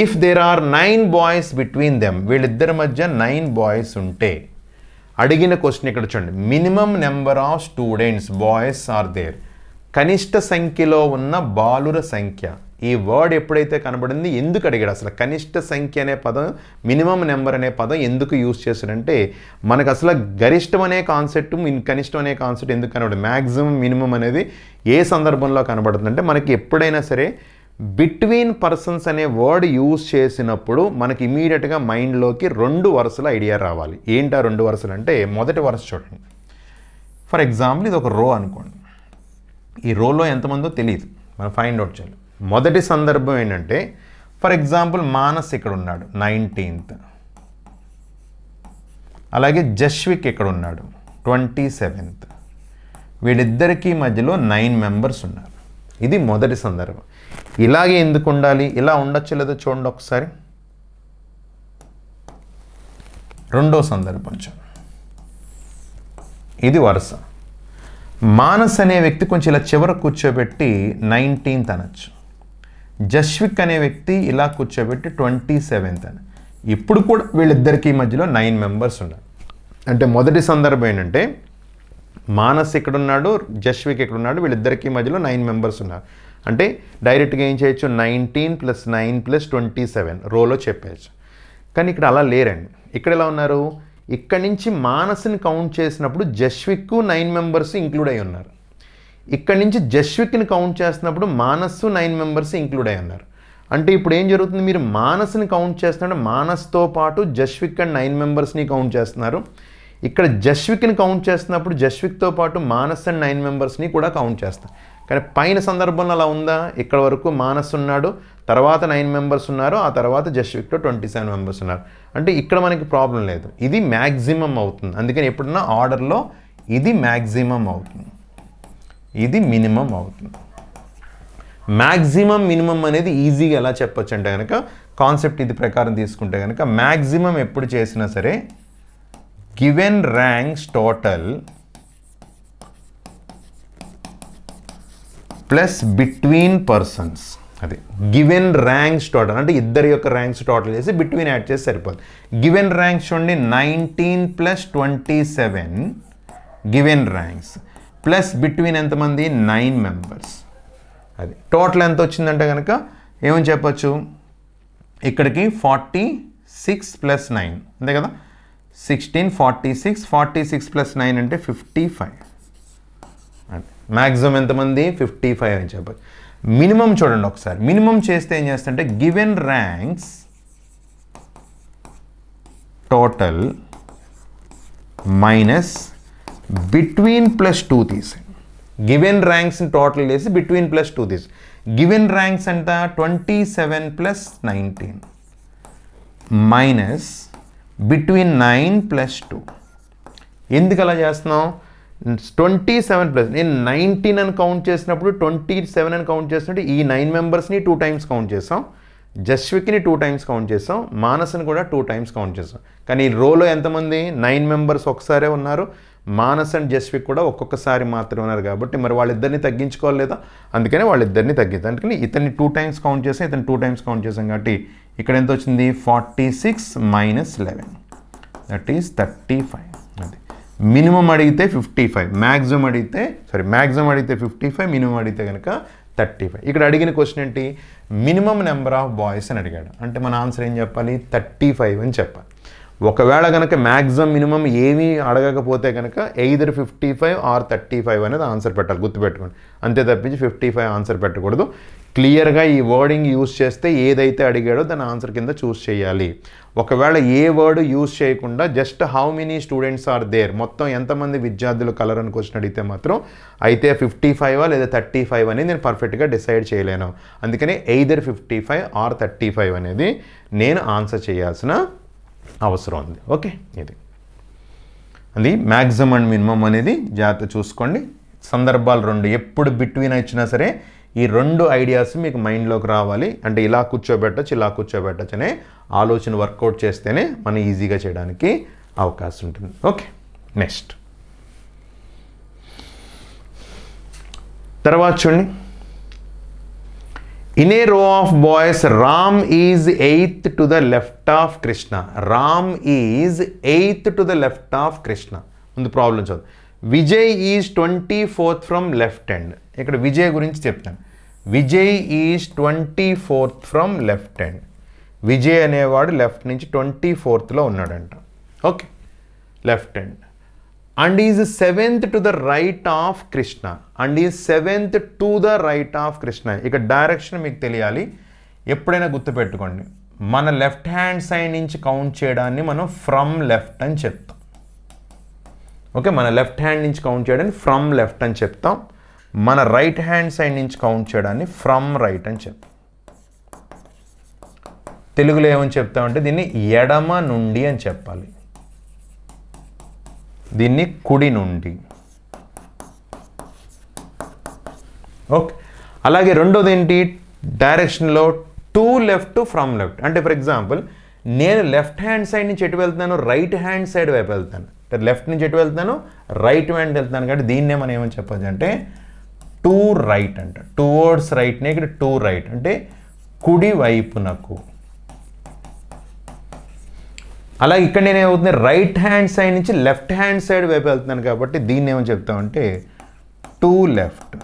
Speaker 1: If there are 9 boys between them, వీళ్ళిద్దరి మధ్య 9 boys ఉంటే అడిగిన క్వశ్చన్ ఇక్కడ చూడండి. Minimum number of students boys are there, కనిష్ట సంఖ్యలో ఉన్న బాలుర సంఖ్య ఈ వర్డ్ ఎప్పుడైతే కనబడింది ఎందుకు అడిగాడు అసలు కనిష్ట సంఖ్య అనే పదం మినిమం నెంబర్ అనే పదం ఎందుకు యూజ్ చేశాడంటే మనకు అసలు గరిష్టం అనే కాన్సెప్ట్ కనిష్టం అనే కాన్సెప్ట్ ఎందుకు కనబడదు మ్యాక్సిమం మినిమం అనేది ఏ సందర్భంలో కనబడుతుందంటే మనకి ఎప్పుడైనా సరే బిట్వీన్ పర్సన్స్ అనే వర్డ్ యూజ్ చేసినప్పుడు మనకి ఇమీడియట్గా మైండ్లోకి 2 వరుసల ఐడియా రావాలి. ఏంటి ఆ 2 వరుసలు అంటే మొదటి వరుస చూడండి. ఫర్ ఎగ్జాంపుల్ ఇది ఒక రో అనుకోండి. ఈ రోలో ఎంతమందో తెలియదు, మనం ఫైండ్ అవుట్ చేయాలి. మొదటి సందర్భం ఏంటంటే ఫర్ ఎగ్జాంపుల్ మానస్ ఇక్కడ ఉన్నాడు 19th, అలాగే జస్విక్ ఇక్కడ ఉన్నాడు 27th. వీళ్ళిద్దరికీ మధ్యలో 9 మెంబర్స్ ఉన్నారు. ఇది మొదటి సందర్భం. ఇలాగే ఎందుకు ఉండాలి, ఇలా ఉండొచ్చు లేదో చూడండి ఒకసారి. రెండో సందర్భం చూడండి, ఇది వరుస. మానస్ అనే వ్యక్తి కొంచెం ఇలా చివర కూర్చోబెట్టి 19th అనొచ్చు. జస్విక్ అనే వ్యక్తి ఇలా కూర్చోబెట్టి 27th అని. ఇప్పుడు కూడా వీళ్ళిద్దరికీ మధ్యలో 9 మెంబర్స్ ఉన్నారు. అంటే మొదటి సందర్భం ఏంటంటే మానస్ ఎక్కడున్నాడు, జస్విక్ ఎక్కడున్నాడు, వీళ్ళిద్దరికీ మధ్యలో 9 మెంబర్స్ ఉన్నారు. అంటే డైరెక్ట్గా ఏం చేయొచ్చు, 19 + 9 + 27 రోలో చెప్పేయచ్చు. కానీ ఇక్కడ అలా లేరండి. ఇక్కడ ఎలా ఉన్నారు, ఇక్కడి నుంచి మానస్ని కౌంట్ చేసినప్పుడు జస్విక్ 9 మెంబర్స్ ఇంక్లూడ్ అయి ఉన్నారు. ఇక్కడి నుంచి జస్విక్ని కౌంట్ చేస్తున్నప్పుడు మానస్ 9 మెంబర్స్ ఇంక్లూడ్ అయి ఉన్నారు. అంటే ఇప్పుడు ఏం జరుగుతుంది, మీరు మానస్ని కౌంట్ చేస్తున్నప్పుడు మానస్తో పాటు జస్విక్ అండ్ 9 మెంబర్స్ని కౌంట్ చేస్తున్నారు. ఇక్కడ జస్విక్ని కౌంట్ చేస్తున్నప్పుడు జస్విక్తో పాటు మానస్ అండ్ 9 మెంబర్స్ని కూడా కౌంట్ చేస్తాం. కానీ పైన సందర్భంలో అలా ఉందా, ఇక్కడ వరకు మానస్ ఉన్నాడు, తర్వాత 9 మెంబర్స్ ఉన్నారు, ఆ తర్వాత జస్విక్తో 27 మెంబర్స్ ఉన్నారు. అంటే ఇక్కడ మనకి ప్రాబ్లం లేదు, ఇది మ్యాక్సిమం అవుతుంది. అందుకని ఎప్పుడన్నా ఆర్డర్లో ఇది మ్యాక్సిమం అవుతుంది, ఇది మినిమం అవుతుంది. మ్యాక్సిమం మినిమం అనేది ఈజీగా ఎలా చెప్పొచ్చు అంటే కనుక కాన్సెప్ట్ ఇది ప్రకారం తీసుకుంటే కనుక మ్యాక్సిమం ఎప్పుడు చేసినా సరే given ranks total plus between persons. అది గివెన్ ర్యాంక్స్ టోటల్ అంటే ఇద్దరి యొక్క ర్యాంక్స్ టోటల్ చేసి బిట్వీన్ యాడ్ చేసి సరిపోతుంది. గివెన్ ర్యాంక్స్ చూడండి 19 + 27 గివెన్ ర్యాంక్స్ ప్లస్ బిట్వీన్ ఎంతమంది 9 మెంబర్స్. అది టోటల్ ఎంత వచ్చిందంటే కనుక ఏమని చెప్పచ్చు, ఇక్కడికి 46 + 9 అంతే కదా, 16 46 46 + 9 అంటే 55. మ్యాక్సిమం ఎంతమంది 55 అని చెప్పచ్చు. మినిమం చూడండి ఒకసారి, మినిమం చేస్తే ఏం చేస్తుంటే given ranks total minus between +2 తీసి, గివెన్ ర్యాంక్స్ టోటల్ చేసి బిట్వీన్ +2 తీసి, గివెన్ ర్యాంక్స్ అంతా 27 + 19 మైనస్ బిట్వీన్ 9 + 2. ఎందుకు అలా చేస్తున్నాం, 27 ప్లస్ నేను 19 అని కౌంట్ చేసినప్పుడు 27 అని కౌంట్ చేసినప్పుడు ఈ 9 మెంబర్స్ని 2 టైమ్స్ కౌంట్ చేసాం, జస్విక్ని 2 టైమ్స్ కౌంట్ చేసాం, మానస్ని కూడా 2 టైమ్స్ కౌంట్ చేసాం. కానీ ఈ రోలో ఎంతమంది 9 మెంబర్స్ ఒకసారే ఉన్నారు, మానస్ అండ్ జస్విక్ కూడా ఒక్కొక్కసారి మాత్రమే ఉన్నారు. కాబట్టి మరి వాళ్ళిద్దరిని తగ్గించుకోవాలి లేదా, అందుకని వాళ్ళిద్దరిని తగ్గిద్దాం. అందుకని ఇతన్ని 2 టైమ్స్ కౌంట్ చేసాం, ఇతను 2 టైమ్స్ కౌంట్ చేసాం. కాబట్టి ఇక్కడ ఎంత వచ్చింది 46 - 11 దట్ ఈస్ 35. అది మినిమం అడిగితే 55, మ్యాక్సిమం అడిగితే 55, మినిమం అడిగితే కనుక 35. ఇక్కడ అడిగిన క్వశ్చన్ ఏంటి, మినిమం నెంబర్ ఆఫ్ బాయ్స్ అని అడిగాడు. అంటే మన ఆన్సర్ ఏం చెప్పాలి, 35 అని చెప్పాలి. ఒకవేళ కనుక మ్యాక్సిమం మినిమం ఏమీ అడగకపోతే కనుక ఎయిదర్ 55 ఆర్ 35 అనేది ఆన్సర్ పెట్టాలి, గుర్తుపెట్టుకోండి. అంతే తప్పించి 55 ఆన్సర్ పెట్టకూడదు. క్లియర్గా ఈ వర్డింగ్ యూజ్ చేస్తే ఏదైతే అడిగాడో దాని ఆన్సర్ కింద చూస్ చేయాలి. ఒకవేళ ఏ వర్డ్ యూజ్ చేయకుండా just how many students are there, మొత్తం ఎంతమంది విద్యార్థులు కలర్ అని క్వశ్చన్ అడిగితే మాత్రం అయితే 55 లేదా 35 అనేది నేను పర్ఫెక్ట్గా డిసైడ్ చేయలేను. అందుకని ఎయిదర్ 55 ఆర్ 35 అనేది నేను ఆన్సర్ చేయాల్సిన అవసరం ఉంది. ఓకే, ఇది అది మ్యాక్సిమం అండ్ మినిమం అనేది జాగ్రత్త చూసుకోండి. సందర్భాలు 2 ఎప్పుడు బిట్వీన్ ఇచ్చినా సరే ఈ 2 ఐడియాస్ మీకు మైండ్లోకి రావాలి. అంటే ఇలా కూర్చోబెట్టచ్చు, ఇలా కూర్చోబెట్టచ్చు అనే ఆలోచన వర్కౌట్ చేస్తేనే మనం ఈజీగా చేయడానికి అవకాశం ఉంటుంది. ఓకే, నెక్స్ట్ తర్వాత చూడండి. In a row of boys, Ram is 8th to the left of Krishna. Ram is 8th to the left of Krishna. ముందు ప్రాబ్లం చదువు. Vijay is 24th from left hand. ఇక్కడ విజయ్ గురించి చెప్తాను. Vijay is 24th from left hand. Vijay అనేవాడు left నుంచి 24thలో ఉన్నాడంట. Okay, left hand. And is 7th to the right of Krishna. And is 7th to the right of Krishna. ఇక direction మీకు తెలియాలి. ఎప్పుడైనా గుర్తుపెట్టుకోండి, మన లెఫ్ట్ హ్యాండ్ సైడ్ నుంచి కౌంట్ చేయడాన్ని మనం ఫ్రమ్ లెఫ్ట్ అని చెప్తాం. ఓకే, మన లెఫ్ట్ హ్యాండ్ నుంచి కౌంట్ చేయడాన్ని ఫ్రమ్ లెఫ్ట్ అని చెప్తాం. మన రైట్ హ్యాండ్ సైడ్ నుంచి కౌంట్ చేయడాన్ని ఫ్రమ్ రైట్ అని చెప్తాం. తెలుగులో ఏమని చెప్తామంటే దీన్ని ఎడమ నుండి అని చెప్పాలి, దీన్ని కుడి నుండి. ఓకే, అలాగే రెండోది ఏంటి, డైరెక్షన్లో టు లెఫ్ట్ ఫ్రమ్ లెఫ్ట్. అంటే ఫర్ ఎగ్జాంపుల్ నేను లెఫ్ట్ హ్యాండ్ సైడ్ నుంచి ఎటు వెళ్తున్నాను, రైట్ హ్యాండ్ సైడ్ వైపు వెళ్తాను. లెఫ్ట్ నుంచి ఎటు వెళ్తున్నాను, రైట్ హ్యాండ్ వెళ్తాను. కాబట్టి దీన్నే మనం ఏమని చెప్పచ్చు అంటే టు రైట్ అంట. టువర్డ్స్ రైట్నే ఇక్కడ టు రైట్ అంటే కుడి వైపునకు. అలా ఇక్కడ నేను ఏమవుతుంది, రైట్ హ్యాండ్ సైడ్ నుంచి లెఫ్ట్ హ్యాండ్ సైడ్ వైపు వెళ్తున్నాను కాబట్టి దీన్ని ఏమని చెప్తామంటే టు లెఫ్ట్,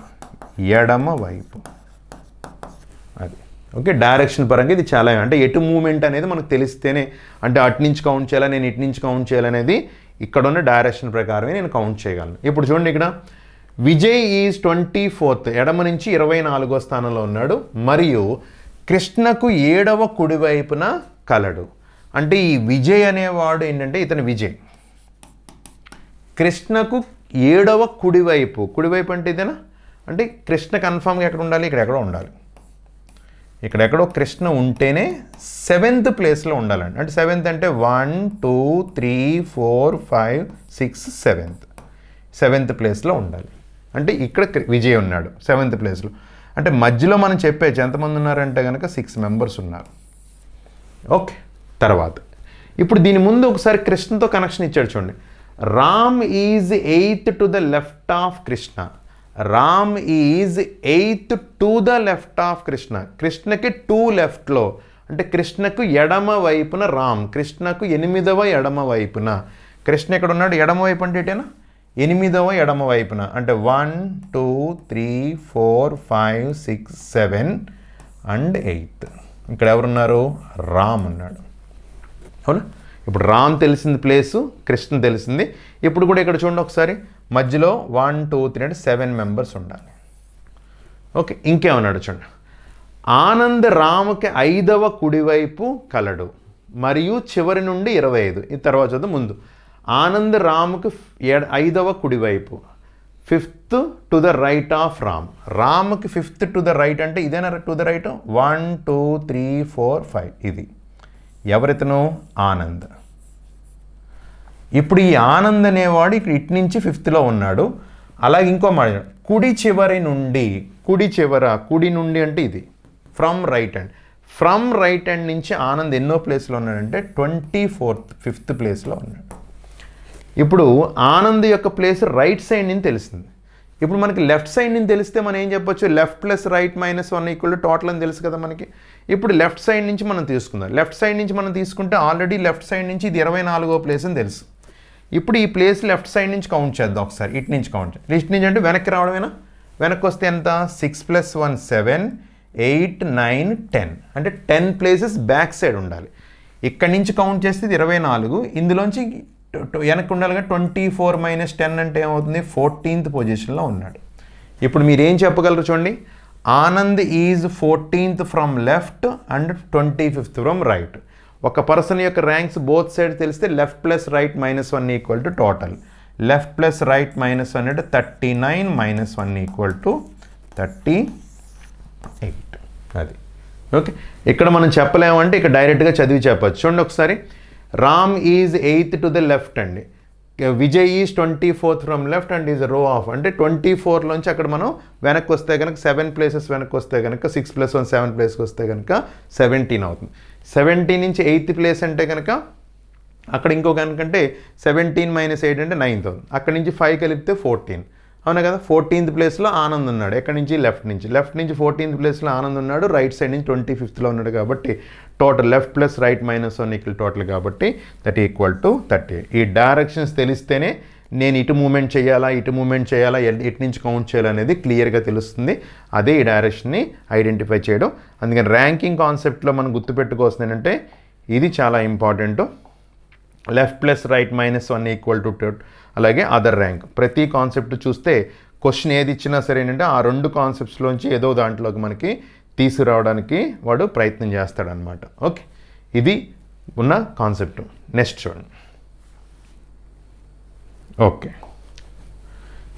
Speaker 1: ఎడమ వైపు. అది ఓకే, డైరెక్షన్ పరంగా ఇది చాలా, అంటే ఎటు మూమెంట్ అనేది మనకు తెలిస్తేనే, అంటే అటు నుంచి కౌంట్ చేయాలా, నేను ఇటు నుంచి కౌంట్ చేయాలనేది ఇక్కడ ఉన్న డైరెక్షన్ ప్రకారమే నేను కౌంట్ చేయగలను. ఇప్పుడు చూడండి, ఇక్కడ విజయ్ ఈజ్ 24th, ఎడమ నుంచి 24వ స్థానంలో ఉన్నాడు. మరియు కృష్ణకు 7వ కుడివైపున కలడు. అంటే ఈ విజయ్ అనేవాడు ఏంటంటే ఇతను విజయ్, కృష్ణకు 7వ కుడివైపు. కుడివైపు అంటే ఇదేనా, అంటే కృష్ణ కన్ఫామ్గా ఎక్కడ ఉండాలి, ఇక్కడ ఎక్కడో ఉండాలి. ఇక్కడెక్కడో కృష్ణ ఉంటేనే 7th ప్లేస్లో ఉండాలండి. అంటే 7th అంటే 1 2 3 4 5 6 7th ప్లేస్లో ఉండాలి. అంటే ఇక్కడ విజయ్ ఉన్నాడు 7th ప్లేస్లో. అంటే మధ్యలో మనం చెప్పేది ఎంతమంది ఉన్నారంటే కనుక 6 మెంబర్స్ ఉన్నారు. ఓకే, తర్వాత ఇప్పుడు దీని ముందు ఒకసారి కృష్ణతో కనెక్షన్ ఇచ్చాడు చూడండి. Ram is 8th to the left of Krishna. Ram is 8th to the left of Krishna. కృష్ణకి 2 లెఫ్ట్లో, అంటే కృష్ణకు ఎడమ వైపున రామ్, కృష్ణకు 8వ ఎడమ వైపున. కృష్ణ ఎక్కడ ఉన్నాడు, ఎడమ వైపు అంటే ఏంటేనా 8వ ఎడమ వైపున. అంటే 1 2 3 4 5 6 7 అండ్ 8. ఇక్కడ ఎవరున్నారు, రామ్ ఉన్నాడు. అవునా, ఇప్పుడు రామ్ తెలిసింది ప్లేసు, కృష్ణ తెలిసింది. ఇప్పుడు కూడా ఇక్కడ చూడండి ఒకసారి, మధ్యలో 1 2 3 అంటే 7 మెంబర్స్ ఉండాలి. ఓకే, ఇంకేమన్నాడు చూడండి. ఆనంద్ రాముకి 5వ కుడివైపు కలడు మరియు చివరి నుండి 25. ఈ తర్వాత చదువు ముందు. ఆనంద్ రాముకి 5వ కుడివైపు, 5th to the right of Ram. రాముకి 5th టు ద రైట్ అంటే ఇదేనా టు ద రైట్, 1 2 3 4 5. ఇది ఎవరితను, ఆనంద్. ఇప్పుడు ఈ ఆనంద్ అనేవాడు ఇక్కడ ఇటు నుంచి 5thలో ఉన్నాడు. అలాగే ఇంకో మాట, కుడి చివరి నుండి, కుడి నుండి అంటే ఇది from right hand. From right hand నుంచి ఆనంద్ ఎన్నో ప్లేస్లో ఉన్నాడంటే 24th 5th ప్లేస్లో ఉన్నాడు. ఇప్పుడు ఆనంద్ యొక్క ప్లేస్ రైట్ సైడ్ నుంచి తెలిసింది. ఇప్పుడు మనకి లెఫ్ట్ సైడ్ నుంచి తెలిస్తే మనం ఏం చెప్పొచ్చు, left plus right -1 equal total అని తెలుసు కదా మనకి. ఇప్పుడు లెఫ్ట్ సైడ్ నుంచి మనం తీసుకుందాం. లెఫ్ట్ సైడ్ నుంచి మనం తీసుకుంటే ఆల్రెడీ లెఫ్ట్ సైడ్ నుంచి ఇది 24వ ప్లేస్ అని తెలుసు. ఇప్పుడు ఈ ప్లేస్ లెఫ్ట్ సైడ్ నుంచి కౌంట్ చేద్దాం ఒకసారి. ఇటు నుంచి కౌంట్, ఇటు నుంచి అంటే వెనక్కి రావడమేనా. వెనక్కి వస్తే ఎంత, 6 + 1 7 8 9 10. అంటే 10 ప్లేసెస్ బ్యాక్ సైడ్ ఉండాలి. ఇక్కడి నుంచి కౌంట్ చేస్తే ఇది 24, ఇందులోంచి వెనక్కి ఉండాలిగా. 24 - 10 అంటే ఏమవుతుంది, 14th పొజిషన్లో ఉన్నాడు. ఇప్పుడు మీరు ఏం చెప్పగలరు చూడండి, Anand is 14th from left and 25th from right. ఒక పర్సన్ యొక్క ర్యాంక్స్ బోత్ సైడ్ తెలిస్తే left plus right -1 equal to total. Left plus right -1 అంటే 39 - 1 ఈక్వల్ టు 38. అది ఓకే. ఇక్కడ మనం చెప్పలేమంటే ఇక్కడ డైరెక్ట్గా చదివి చెప్పచ్చు. చూడండి ఒకసారి, Ram is 8th to the left అండి, Vijay is 24th from left and is row of. అంటే 24లోంచి అక్కడ మనం వెనక్కి వస్తే కనుక 7 ప్లేసెస్ వెనక్కి వస్తే కనుక 6 + 1 7 ప్లేస్కి వస్తే కనుక 17 అవుతుంది. 17 నుంచి 8th ప్లేస్ అంటే కనుక అక్కడ ఇంకో కనుకంటే 17 - 8 అంటే 9th అవుతుంది. అక్కడి నుంచి 5 కలిపితే 14. అవునా కదా. 14th ప్లేస్లో ఆనంద్ ఉన్నాడు. ఎక్కడి నుంచి, లెఫ్ట్ నుంచి 14th ప్లేస్లో ఆనంద్ ఉన్నాడు. రైట్ సైడ్ నుంచి 25thలో ఉన్నాడు. కాబట్టి total left plus right -1 equal total, కాబట్టి దట్ ఈక్వల్ టు 30. ఈ డైరెక్షన్స్ తెలిస్తేనే నేను ఇటు మూమెంట్ చేయాలా ఎటు నుంచి కౌంట్ చేయాలనేది క్లియర్గా తెలుస్తుంది. అదే ఈ డైరెక్షన్ని ఐడెంటిఫై చేయడం. అందుకని ర్యాంకింగ్ కాన్సెప్ట్లో మనం గుర్తుపెట్టుకోవాల్సింది ఏంటంటే ఇది చాలా ఇంపార్టెంట్. Left plus right -1 = 2. అలాగే అదర్ ర్యాంక్. ప్రతి కాన్సెప్ట్ చూస్తే క్వశ్చన్ ఏది ఇచ్చినా సరే ఏంటంటే ఆ 2 కాన్సెప్ట్స్లోంచి ఏదో దాంట్లోకి మనకి తీసుకురావడానికి వాడు ప్రయత్నం చేస్తాడనమాట. ఓకే, ఇది ఉన్న కాన్సెప్ట్. నెక్స్ట్ చూడండి. ఓకే,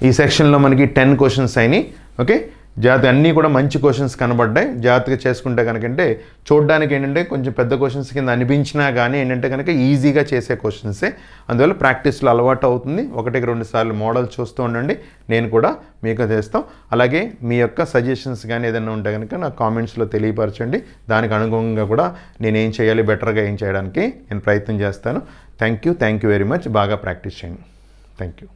Speaker 1: ఈ సెక్షన్లో మనకి 10 క్వశ్చన్స్ అయినాయి. ఓకే, జాగ్రత్త అన్నీ కూడా మంచి క్వశ్చన్స్ కనబడ్డాయి. జాగ్రత్తగా చేసుకుంటే కనుకంటే చూడడానికి ఏంటంటే కొంచెం పెద్ద క్వశ్చన్స్ కింద అనిపించినా కానీ ఏంటంటే కనుక ఈజీగా చేసే క్వశ్చన్సే. అందువల్ల ప్రాక్టీస్లో అలవాటు అవుతుంది. 1-2 సార్లు మోడల్ చూస్తూ ఉండండి. నేను కూడా మీకు చేస్తాం. అలాగే మీ యొక్క సజెషన్స్ కానీ ఏదైనా ఉంటే కనుక నాకు కామెంట్స్లో తెలియపరచండి. దానికి అనుగుణంగా కూడా నేను ఏం చేయాలి, బెటర్గా ఏం చేయడానికి నేను ప్రయత్నం చేస్తాను. Thank you very much. బాగా ప్రాక్టీస్ చేయండి. Thank you.